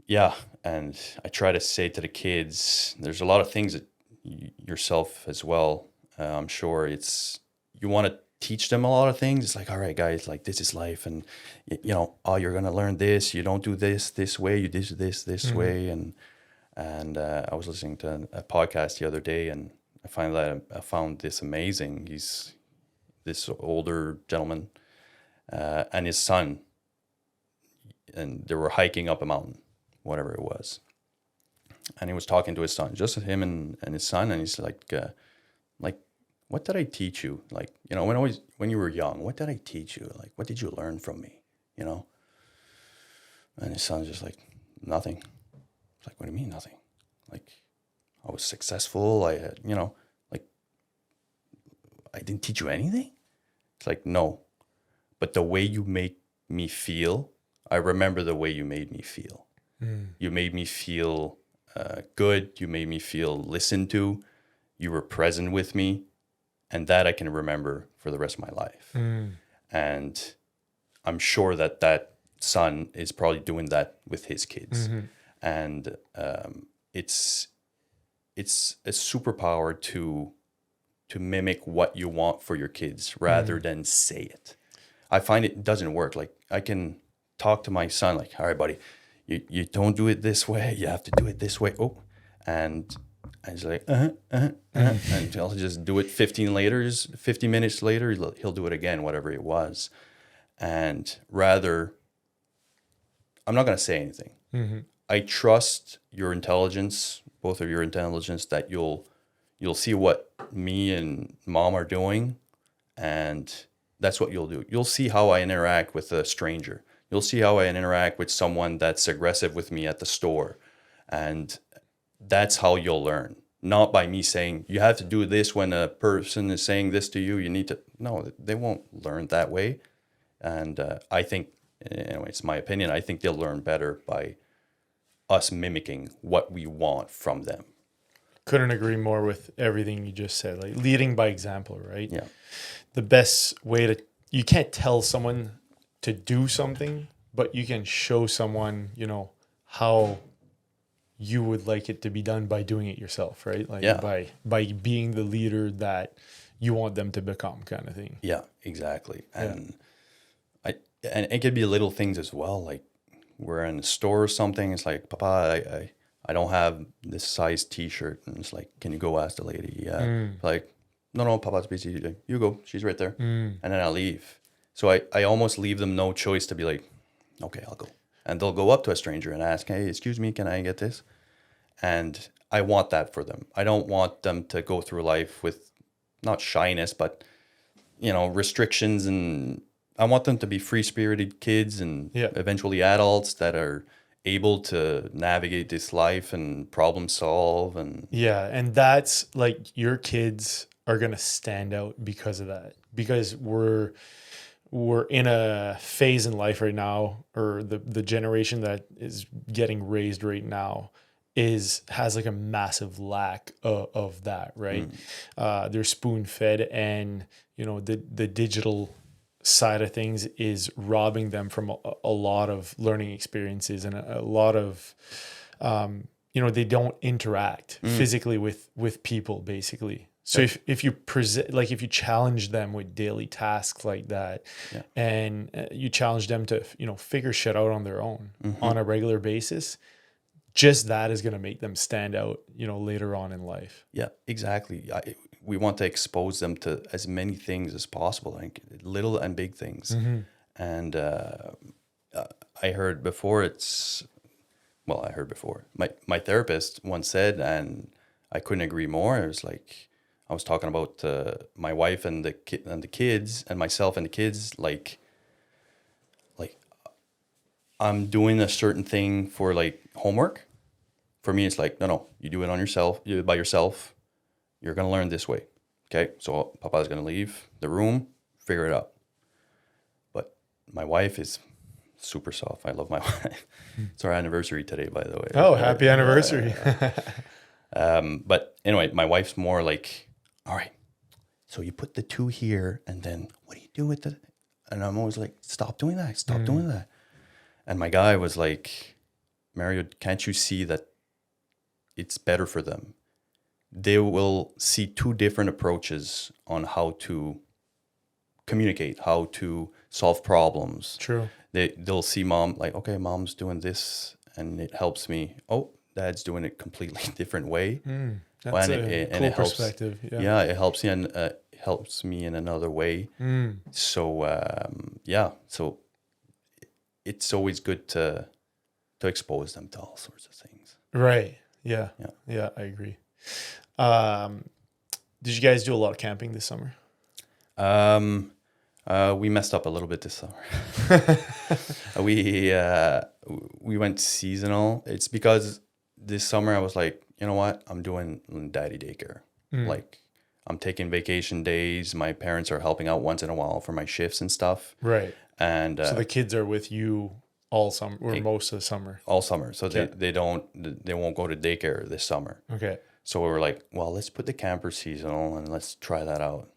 yeah, and I try to say to the kids, there's a lot of things that yourself as well. I'm sure you want to teach them a lot of things. It's like, all right, guys, like this is life, and you know, oh, you're gonna learn this. You don't do this way. You do this way, and I was listening to a podcast the other day, and I found this amazing. He's this older gentleman and his son, and they were hiking up a mountain, whatever it was. And he was talking to his son, just him and his son, and he's like, what did I teach you? Like, you know, when you were young, what did I teach you? Like, what did you learn from me? You know? And his son's just like, nothing. It's like, what do you mean nothing? Like, I was successful. I had, you know, like, I didn't teach you anything? It's like, no. But the way you make me feel, I remember the way you made me feel. You made me feel good. You made me feel listened to. You were present with me. And that I can remember for the rest of my life. And I'm sure that that son is probably doing that with his kids. And it's a superpower to mimic what you want for your kids rather than say it. I find it doesn't work. Like, I can talk to my son like, all right, buddy, you don't do it this way. You have to do it this way. Oh, and he's like, and I'll just do it 50 minutes later, he'll do it again, whatever it was. And rather, I'm not going to say anything. I trust your intelligence, both of your intelligence, that you'll see what me and mom are doing, and that's what you'll do. You'll see how I interact with a stranger. You'll see how I interact with someone that's aggressive with me at the store. And that's how you'll learn. Not by me saying, you have to do this when a person is saying this to you. You need to. No, they won't learn that way. And I think, anyway, it's my opinion, I think they'll learn better by us mimicking what we want from them. Couldn't agree more with everything you just said. Like, leading by example, right? Yeah. The best way to, you can't tell someone to do something, but you can show someone, how you would like it to be done by doing it yourself, right? Like, by being the leader that you want them to become, kind of thing. Yeah, exactly. And and it could be little things as well. Like, we're in a store or something. It's like, Papa, I don't have this size T-shirt, and it's like, can you go ask the lady? Yeah. Like, no, Papa's busy. Like, you go. She's right there. And then I leave. So I almost leave them no choice to be like, okay, I'll go. And they'll go up to a stranger and ask, hey, excuse me, can I get this? And I want that for them. I don't want them to go through life with not shyness, but, restrictions. And I want them to be free-spirited kids and eventually adults that are able to navigate this life and problem solve. And and that's like, your kids are going to stand out because of that. Because we're in a phase in life right now, or the generation that is getting raised right now has like a massive lack of that, right? They're spoon fed, and the digital side of things is robbing them from a lot of learning experiences, and a lot of they don't interact physically with people, basically. So if you present, like, if you challenge them with daily tasks like that, and you challenge them to figure shit out on their own on a regular basis, just that is going to make them stand out later on in life. Yeah, exactly. We want to expose them to as many things as possible, like little and big things. And I heard before, my therapist once said, and I couldn't agree more. It was like, I was talking about my wife and the kids, and myself and the kids. Like I'm doing a certain thing for like homework. For me, it's like, no, you do it on yourself. You do it by yourself. You're gonna learn this way. Okay, so Papa's gonna leave the room, figure it out. But my wife is super soft. I love my wife. It's our anniversary today, by the way. Oh, happy anniversary. But anyway, my wife's more like, all right, so you put the 2 here, and then what do you do with it? And I'm always like, stop doing that. Stop doing that. And my guy was like, Mario, can't you see that it's better for them? They will see 2 different approaches on how to communicate, how to solve problems. True. They'll see mom like, okay, mom's doing this and it helps me. Oh, dad's doing it completely different way. That's a cool perspective. Yeah, it helps me, and helps me in another way. So so it's always good to expose them to all sorts of things. Right. Yeah, I agree. Did you guys do a lot of camping this summer? We messed up a little bit this summer. We went seasonal. It's because this summer I was like, you know what? I'm doing daddy daycare. Like, I'm taking vacation days. My parents are helping out once in a while for my shifts and stuff. Right. And So the kids are with you all summer or most of the summer. all summer. So Okay. they won't go to daycare this summer. Okay. So we were like, well, let's put the camper seasonal and let's try that out.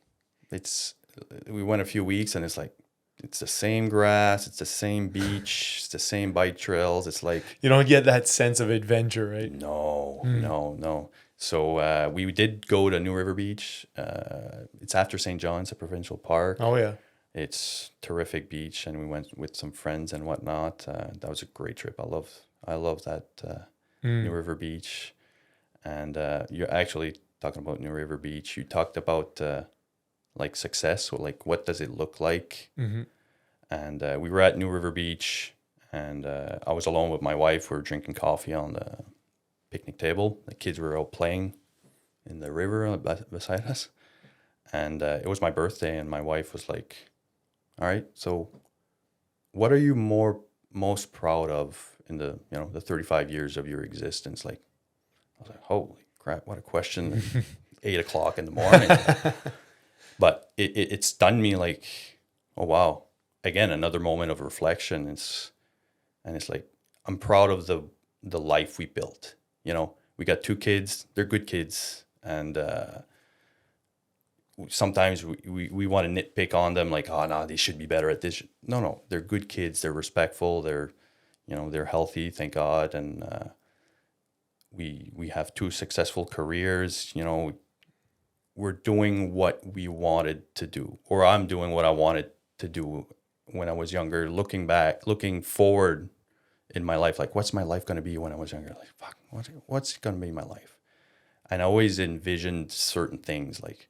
We went a few weeks and it's the same grass, it's the same beach, it's the same bike trails. It's like, You don't get that sense of adventure, right? no. So we did go to New River Beach. It's after St. John's, a provincial park. Oh yeah. It's terrific beach, and we went with some friends and whatnot. That was a great trip. I love that New River Beach. And you're actually talking about New River Beach. You talked about like success, or like what does it look like? Mm-hmm. And we were at New River Beach, and I was alone with my wife. We were drinking coffee on the picnic table. The kids were out playing in the river beside us. And it was my birthday, and my wife was like, all right, so what are you most proud of in the 35 years of your existence? Like, I was like, holy crap, what a question. 8:00 in the morning. But it stunned me, like, oh, wow. Again, another moment of reflection. It's like, I'm proud of the life we built. We got 2 kids. They're good kids. And sometimes we want to nitpick on them, like, oh, no, they should be better at this. No, they're good kids. They're respectful. They're healthy, thank God. And we have 2 successful careers. We're doing what we wanted to do, or I'm doing what I wanted to do when I was younger. Looking forward in my life, like, what's my life going to be when I was younger? Like, fuck, what's going to be my life? And I always envisioned certain things. Like,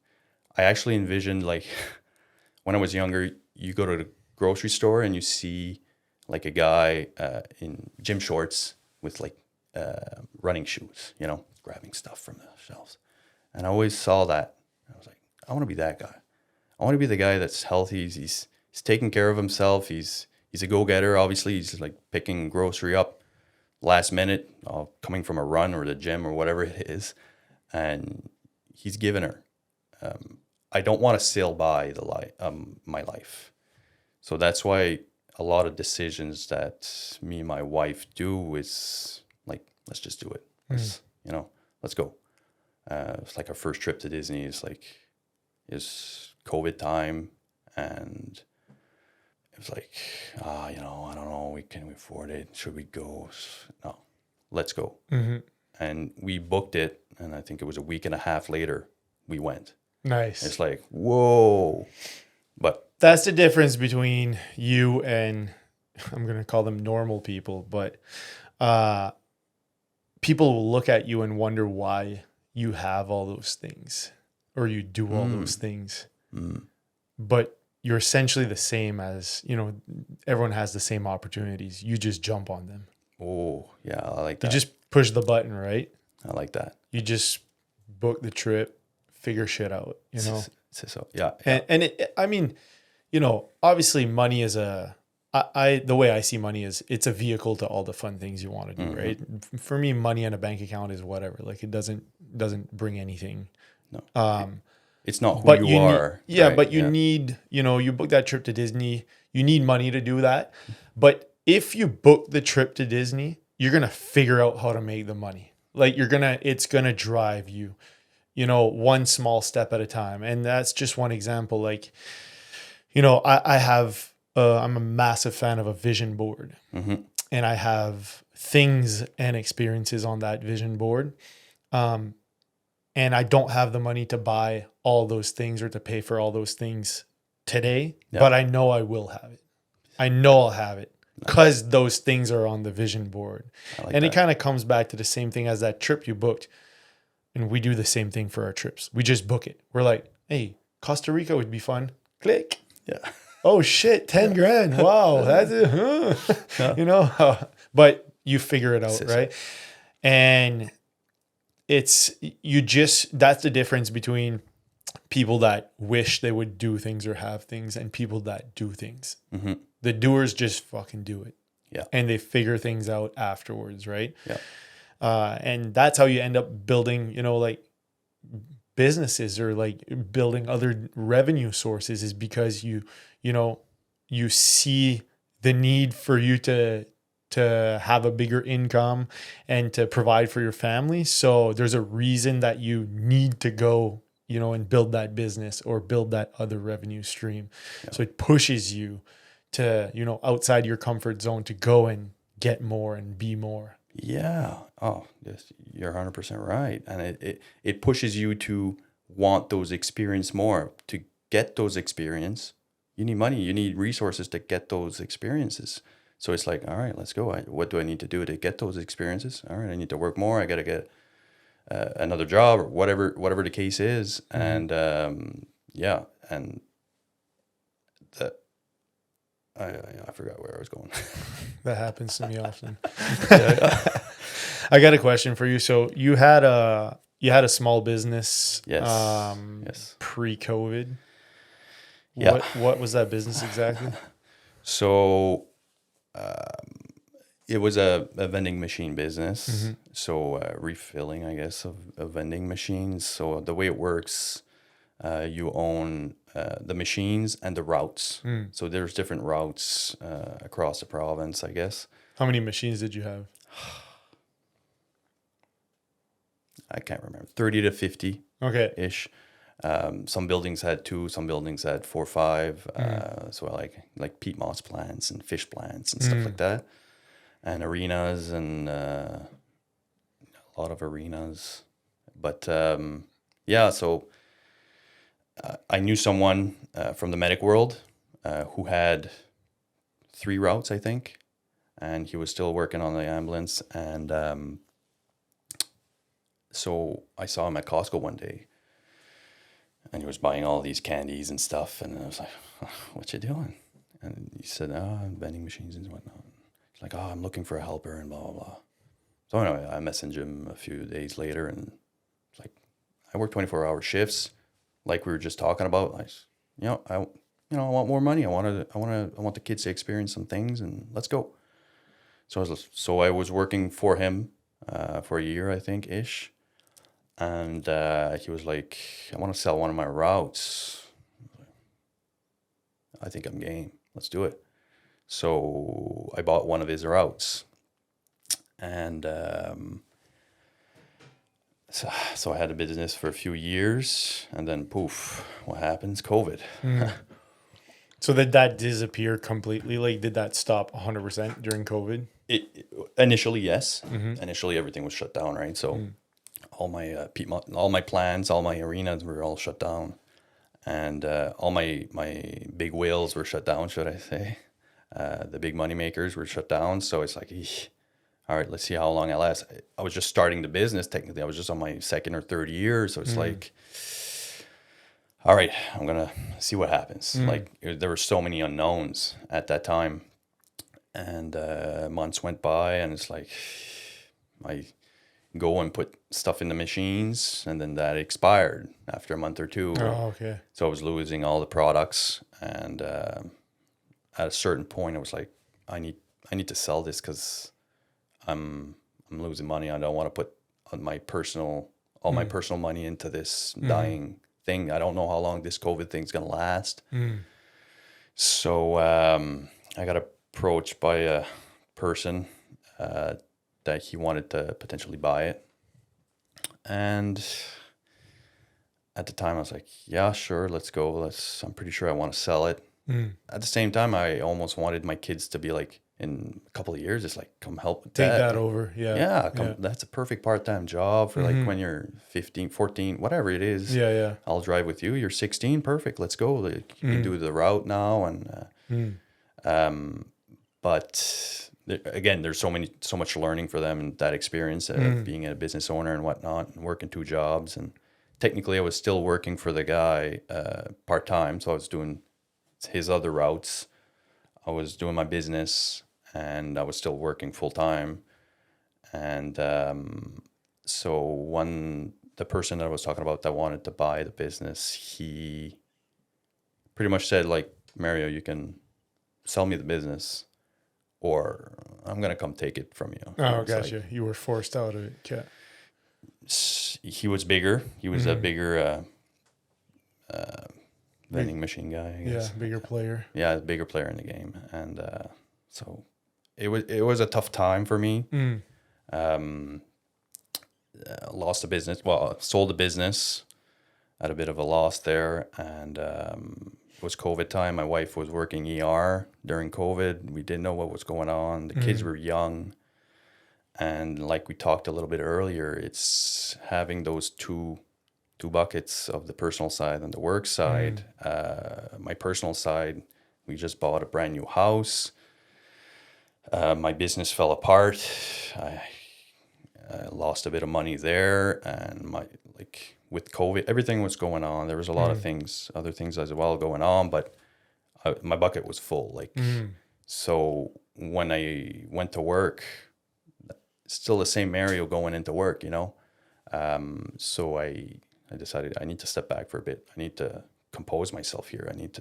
I actually envisioned, like, when I was younger, you go to the grocery store and you see like a guy in gym shorts with like running shoes, grabbing stuff from the shelves. And I always saw that. I was like, I want to be that guy. I want to be the guy that's healthy. He's taking care of himself. He's a go-getter. Obviously, he's like picking grocery up last minute, coming from a run or the gym or whatever it is, and he's giving her. I don't want to sail by my life. So that's why a lot of decisions that me and my wife do is like, let's just do it. Let's go. It's like our first trip to Disney is COVID time, and it was like, I don't know, can we afford it? Should we go? No, let's go. Mm-hmm. And we booked it, and I think it was a week and a half later we went. Nice. It's like, whoa. But that's the difference between you and, I'm going to call them normal people, but people will look at you and wonder why you have all those things or you do all those things. But you're essentially the same as, everyone has the same opportunities. You just jump on them. Oh, yeah, I like that. You just push the button, right? I like that. You just book the trip, figure shit out, So, yeah. And it, I mean, obviously money is the way I see money is it's a vehicle to all the fun things you want to do, right? For me, money in a bank account is whatever. Like, it doesn't bring anything. No. It's not who you are. Right? But you need, you book that trip to Disney, you need money to do that. But if you book the trip to Disney, you're going to figure out how to make the money. Like, it's going to drive you, one small step at a time. And that's just one example. Like, I have, I'm a massive fan of a vision board, and I have things and experiences on that vision board. And I don't have the money to buy all those things or to pay for all those things today, but I know I will have it. I know I'll have it because those things are on the vision board. And it kind of comes back to the same thing as that trip you booked. And we do the same thing for our trips. We just book it. We're like, hey, Costa Rica would be fun. Click. Yeah. Oh shit, 10 grand. Wow. That's it. But you figure it out, right? And that's the difference between people that wish they would do things or have things and people that do things. The doers just fucking do it. Yeah. And they figure things out afterwards, right? Yeah. And that's how you end up building, businesses or like building other revenue sources is because you know, you see the need for you to have a bigger income and to provide for your family. So there's a reason that you need to go, you know, and build that business or build that other revenue stream. Yeah. So it pushes you to, you know, outside your comfort zone to go and get more and be more. Yeah. Oh, yes, you're 100% right. And it pushes you to want those experience more. To get those experience, you need money, you need resources to get those experiences. So it's like, all right, let's go. What do I need to do to get those experiences? All right, I need to work more. I got to get another job or whatever the case is. And yeah, and the, I forgot where I was going. That happens to me often. Yeah. I got a question for you. So you had a small business Yes. Yes. pre-COVID. Yeah. What was that business exactly? So it was a vending machine business. So refilling, I guess, of vending machines. So the way it works, you own the machines and the routes. So there's different routes across the province, I guess. How many machines did you have? I can't remember, 30 to 50 Okay. ish. Some buildings had 2, some buildings had 4 or 5. So like peat moss plants and fish plants and stuff like that, and arenas and a lot of arenas. But yeah, so I knew someone from the medic world who had 3 routes, I think, and he was still working on the ambulance. And so I saw him at Costco one day, and he was buying all these candies and stuff. And I was like, "What you doing?" And he said, "Oh, I'm vending machines and whatnot." He's like, "Oh, I'm looking for a helper and blah blah blah." So anyway, I messaged him a few days later, and it's like, "I work 24-hour shifts, like we were just talking about. I want more money. I want the kids to experience some things, and let's go." So I was working for him for a year, I think, ish. And he was like, "I want to sell one of my routes. I think I'm game. Let's do it." So I bought one of his routes. And so I had a business for a few years. And then poof, what happens? COVID. So did that disappear completely? Like, did that stop 100% during COVID? Initially, yes. Initially, everything was shut down, right? So all my all my plans, all my arenas were all shut down, and all my big whales were shut down. Should I say? The big money makers were shut down. So it's like, all right, let's see how long I last. I was just starting the business. Technically, I was just on my 2nd or 3rd year. So it's like, all right, I'm gonna see what happens. Like there were so many unknowns at that time, and months went by, and it's like I go and put stuff in the machines, and then that expired after a month or 2. Oh, okay. So I was losing all the products, and at a certain point, I was like, I need to sell this because I'm losing money. I don't want to put my personal money into this dying thing. I don't know how long this COVID thing's gonna last. So I got approached by a person that he wanted to potentially buy it. And at the time I was like, yeah, sure, let's go. I'm pretty sure I want to sell it. At the same time, I almost wanted my kids to be like, in a couple of years, it's like, come help with Take that. that over. Yeah. Yeah, that's a perfect part-time job for like when you're 15, 14, whatever it is. Yeah. I'll drive with you. You're 16, perfect. Let's go. Like, you can do the route now. And but again, there's so much learning for them and that experience of being a business owner and whatnot, and working 2 jobs. And technically, I was still working for the guy part-time, so I was doing his other routes. I was doing my business, and I was still working full-time. And so the person that I was talking about that wanted to buy the business, he pretty much said, like, "Mario, you can sell me the business, or I'm gonna come take it from you." Oh, gotcha. You were forced out of it. Yeah. he was bigger. He was a bigger vending machine guy, I guess. Yeah, bigger player. Yeah, a bigger player in the game. And so it was a tough time for me. Lost the business. Well, sold the business. Had a bit of a loss there. And it was COVID time. My wife was working ER during COVID. We didn't know what was going on. The kids were young. And like we talked a little bit earlier, it's having those two buckets of the personal side and the work side. My personal side, we just bought a brand new house. My business fell apart. I lost a bit of money there, and with COVID, everything was going on. There was a lot of things, other things as well going on, but my bucket was full. So when I went to work, still the same Mario going into work, So I decided I need to step back for a bit. I need to compose myself here. I need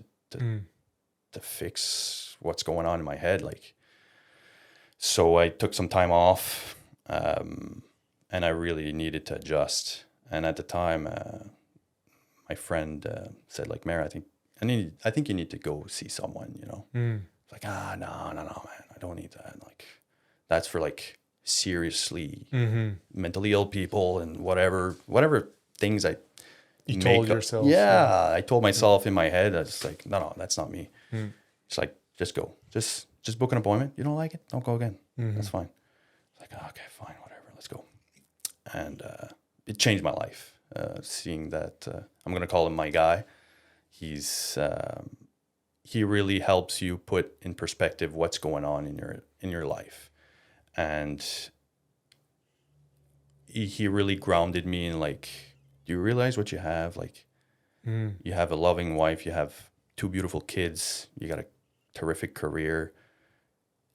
to fix what's going on in my head. So I took some time off, and I really needed to adjust. And at the time, my friend said, Mary, I think you need to go see someone, It's no, man, I don't need that. That's for seriously mentally ill people and whatever things you told yourself. Yeah, I told myself in my head. I was no, that's not me. It's just go, just book an appointment. You don't like it, don't go again. That's fine. It's okay, fine, whatever, let's go. And it changed my life. Seeing that, I'm gonna call him my guy. He really helps you put in perspective what's going on in your life. And he really grounded me in do you realize what you have? You have a loving wife, you have 2 beautiful kids, you got a terrific career.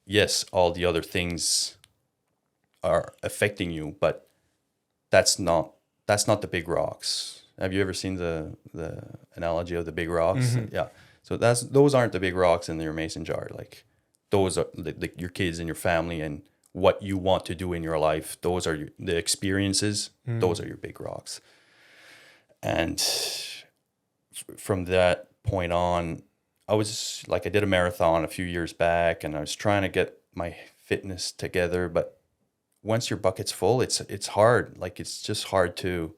Yes, all the other things are affecting you, but that's not the big rocks. Have you ever seen the analogy of the big rocks? Yeah. So those aren't the big rocks in your mason jar. Those are your kids and your family and what you want to do in your life. Those are the experiences. Those are your big rocks. And from that point on, I was I did a marathon a few years back, and I was trying to get my fitness together. But once your bucket's full, it's hard. It's just hard to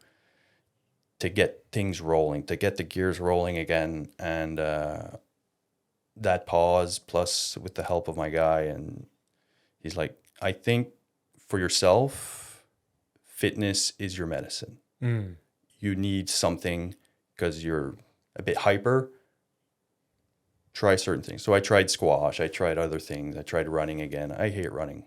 get things rolling, to get the gears rolling again. And that pause, plus with the help of my guy, and he's I think for yourself, fitness is your medicine. You need something because you're a bit hyper. Try certain things. So I tried squash. I tried other things. I tried running again. I hate running.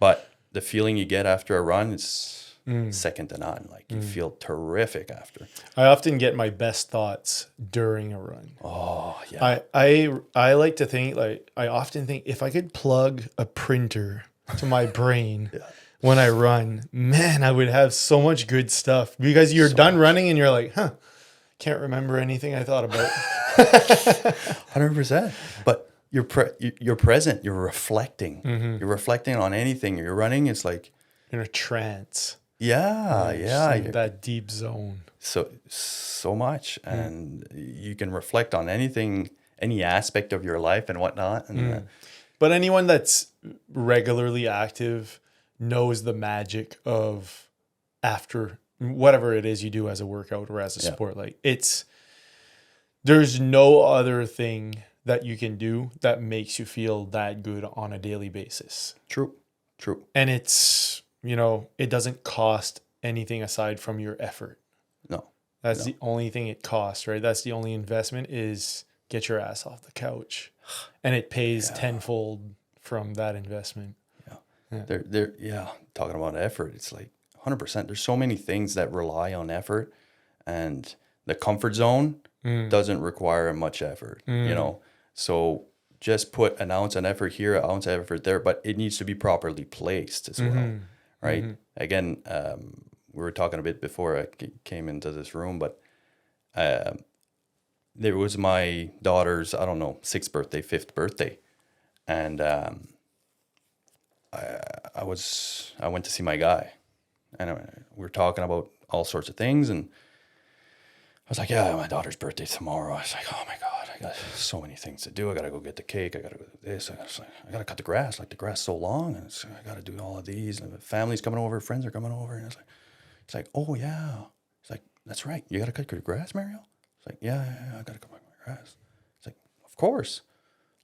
But the feeling you get after a run is second to none. You feel terrific after. I often get my best thoughts during a run. Oh, yeah. I like to think, I often think if I could plug a printer to my brain when I run, man, I would have so much good stuff, because you're done running and you're can't remember anything I thought about. 100%. But you're present. You're reflecting. You're reflecting on anything. You're running. It's in a trance. Yeah. That deep zone. So much, and you can reflect on anything, any aspect of your life and whatnot. And but anyone that's regularly active knows the magic of after whatever it is you do as a workout or as a sport. There's no other thing that you can do that makes you feel that good on a daily basis. True. And it's, it doesn't cost anything aside from your effort. No. That's the only thing it costs, right? That's the only investment is get your ass off the couch. And it pays tenfold from that investment. They're talking about effort. It's 100%. There's so many things that rely on effort, and the comfort zone doesn't require much effort, So just put an ounce of effort here, an ounce of effort there, but it needs to be properly placed as well, right? Again, we were talking a bit before I came into this room, but there was my daughter's, 6th birthday, 5th birthday, and I went to see my guy, and I went, we were talking about all sorts of things, and I was like, yeah, my daughter's birthday tomorrow. I was like, oh my God, I got so many things to do. I got to go get the cake. I got to go do this. I got to cut the grass. Like the grass is so long, and I got to do all of these. And the family's coming over, friends are coming over, and it's like, oh yeah. It's like, that's right. You got to cut your grass, Mario? It's like, yeah, I got to cut my grass. It's like, of course.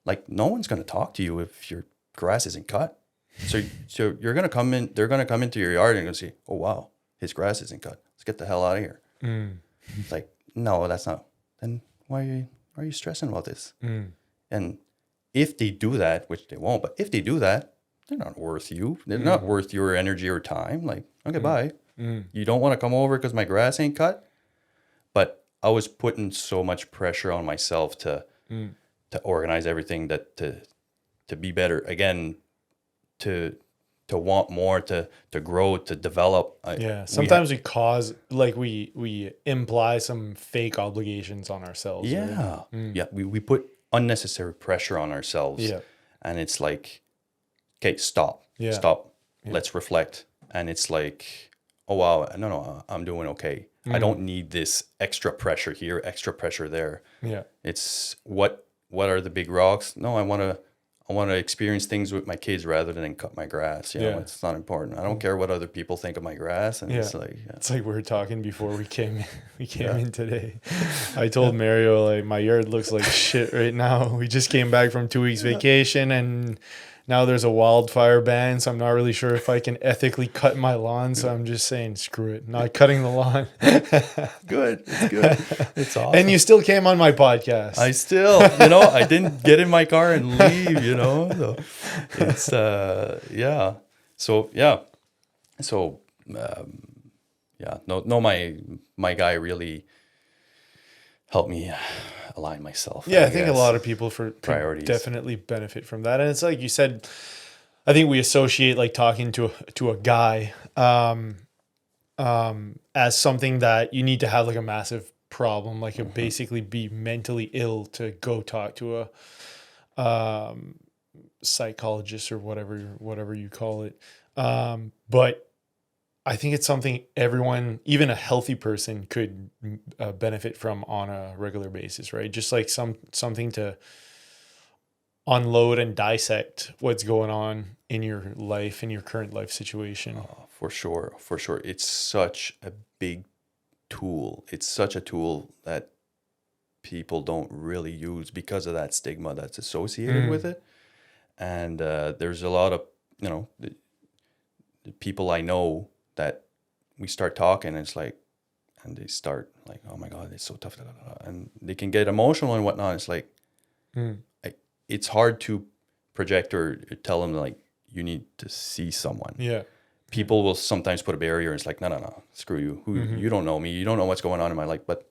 Like no one's going to talk to you if your grass isn't cut. So you're going to come in. They're going to come into your yard and going to see, oh wow, his grass isn't cut. Let's get the hell out of here. It's like, no, that's not. Then why are you stressing about this? And if they do that, which they won't, but if they do that, they're not worth you. They're not worth your energy or time. Like, okay, bye. You don't want to come over because my grass ain't cut. But I was putting so much pressure on myself to organize everything, that to be better again, to want more, to grow, to develop. Sometimes we imply some fake obligations on ourselves. Yeah. Yeah. We put unnecessary pressure on ourselves. Yeah. And it's like, okay, stop. Yeah. Stop. Yeah. Let's reflect. And it's like, oh wow, no, I'm doing okay. I don't need this extra pressure here, extra pressure there. Yeah. It's what are the big rocks? No, I want to experience things with my kids rather than cut my grass. You know, it's not important. I don't care what other people think of my grass. And it's like, it's like we were talking before we came in today. I told Mario, like, my yard looks like shit right now. We just came back from 2 weeks vacation, and now there's a wildfire ban, so I'm not really sure if I can ethically cut my lawn. So I'm just saying, screw it, not cutting the lawn. Good. It's good. It's awesome. And you still came on my podcast. I still, I didn't get in my car and leave, So it's, yeah. So, yeah. So, No, my guy really helped me align myself. Yeah, I think a lot of people priorities definitely benefit from that. And it's like you said, I think we associate like talking to a guy as something that you need to have like a massive problem, like basically be mentally ill to go talk to a psychologist or whatever you call it. But I think it's something everyone, even a healthy person, could benefit from on a regular basis, right? Just like something to unload and dissect what's going on in your life, in your current life situation. For sure. It's such a big tool. It's such a tool that people don't really use because of that stigma that's associated with it. And there's a lot of, the people I know that we start talking, and it's like, and they start like, oh my God, it's so tough. And they can get emotional and whatnot. It's like, it's hard to project or tell them like, you need to see someone. Yeah. People will sometimes put a barrier, and it's like, no, screw you. You don't know me. You don't know what's going on in my life. But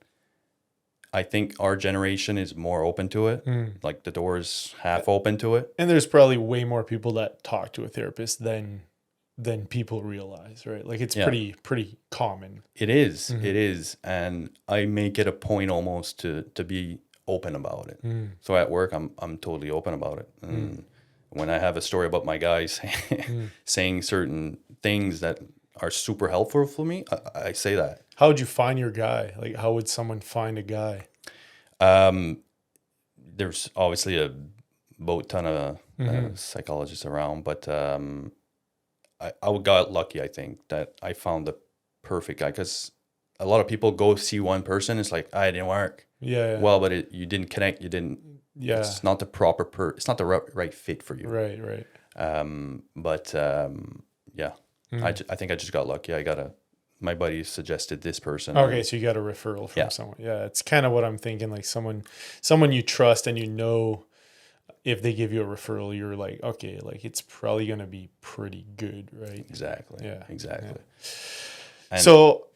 I think our generation is more open to it. Like the door is half open to it. And there's probably way more people that talk to a therapist than people realize, right? Like it's pretty common. It is. It is. And I make it a point almost to be open about it. So at work, I'm totally open about it. And when I have a story about my guys saying certain things that are super helpful for me, I say that. How would you find your guy? Like, how would someone find a guy? There's obviously a boat ton of psychologists around, but I got lucky, I think, that I found the perfect guy, because a lot of people go see one person. It's like, it didn't work. Yeah. Well, but you didn't connect. You didn't. Yeah. It's not the proper it's not the right fit for you. Right. Yeah. I think I just got lucky. My buddy suggested this person. Okay, so you got a referral from someone. Yeah, it's kind of what I'm thinking. Like someone you trust, and if they give you a referral, you're like, okay, like it's probably gonna be pretty good, right? Exactly. Yeah. Exactly. Yeah. So,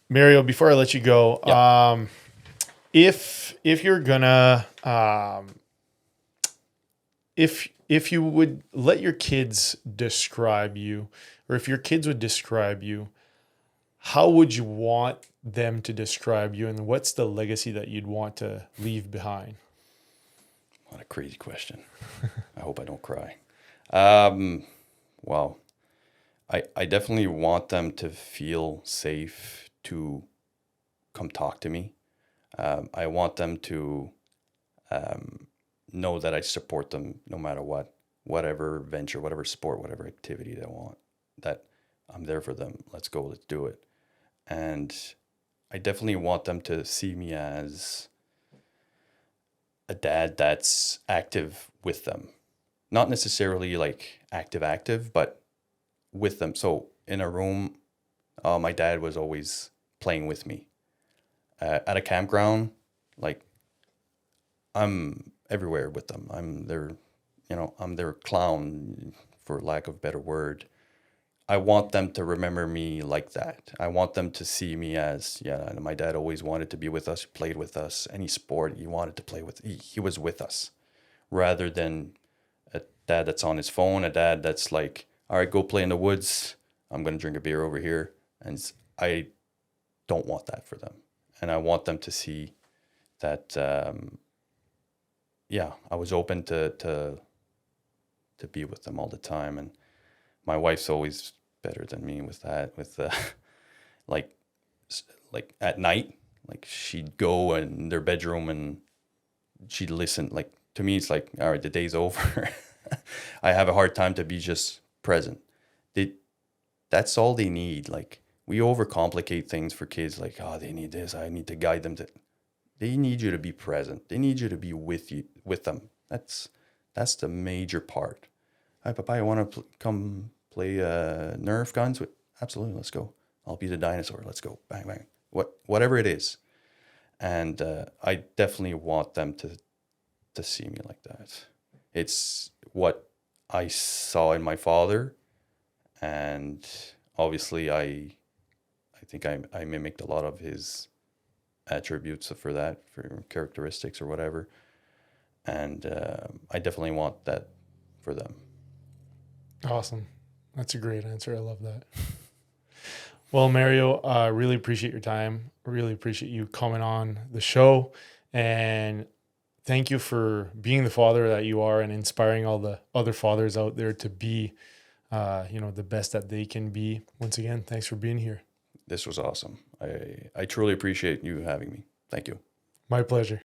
Mario, before I let you go, if you're gonna, if you would let your kids describe you, or if your kids would describe you, how would you want them to describe you, and what's the legacy that you'd want to leave behind? What a crazy question. I hope I don't cry. Wow. I definitely want them to feel safe to come talk to me. I want them to know that I support them no matter what, whatever venture, whatever sport, whatever activity they want, that I'm there for them. Let's go, let's do it. And I definitely want them to see me as a dad that's active with them. Not necessarily like active, but with them. So in a room, my dad was always playing with me. At a campground, like I'm everywhere with them. I'm their clown, for lack of a better word. I want them to remember me like that. I want them to see me as, yeah, my dad always wanted to be with us, played with us, any sport he wanted to play with, he was with us, rather than a dad that's on his phone, a dad that's like, all right, go play in the woods. I'm going to drink a beer over here. And I don't want that for them. And I want them to see that, yeah, I was open to be with them all the time. And my wife's always better than me with that, with like, like at night, like she'd go in their bedroom and she'd listen. Like to me, it's like, all right, the day's over. I have a hard time to be just present. They, that's all they need. Like we overcomplicate things for kids. Like, oh, they need this. I need to guide them to. They need you to be present. They need you to be with them. That's the major part. Hi, Papa, you want to come play Nerf guns? Absolutely, let's go. I'll be the dinosaur. Let's go. Bang, bang. Whatever it is. And I definitely want them to see me like that. It's what I saw in my father, and obviously I think I mimicked a lot of his attributes for that, for characteristics or whatever. And I definitely want that for them. Awesome. That's a great answer. I love that. Well, Mario, I really appreciate your time. Really appreciate you coming on the show. And thank you for being the father that you are and inspiring all the other fathers out there to be, the best that they can be. Once again, thanks for being here. This was awesome. I truly appreciate you having me. Thank you. My pleasure.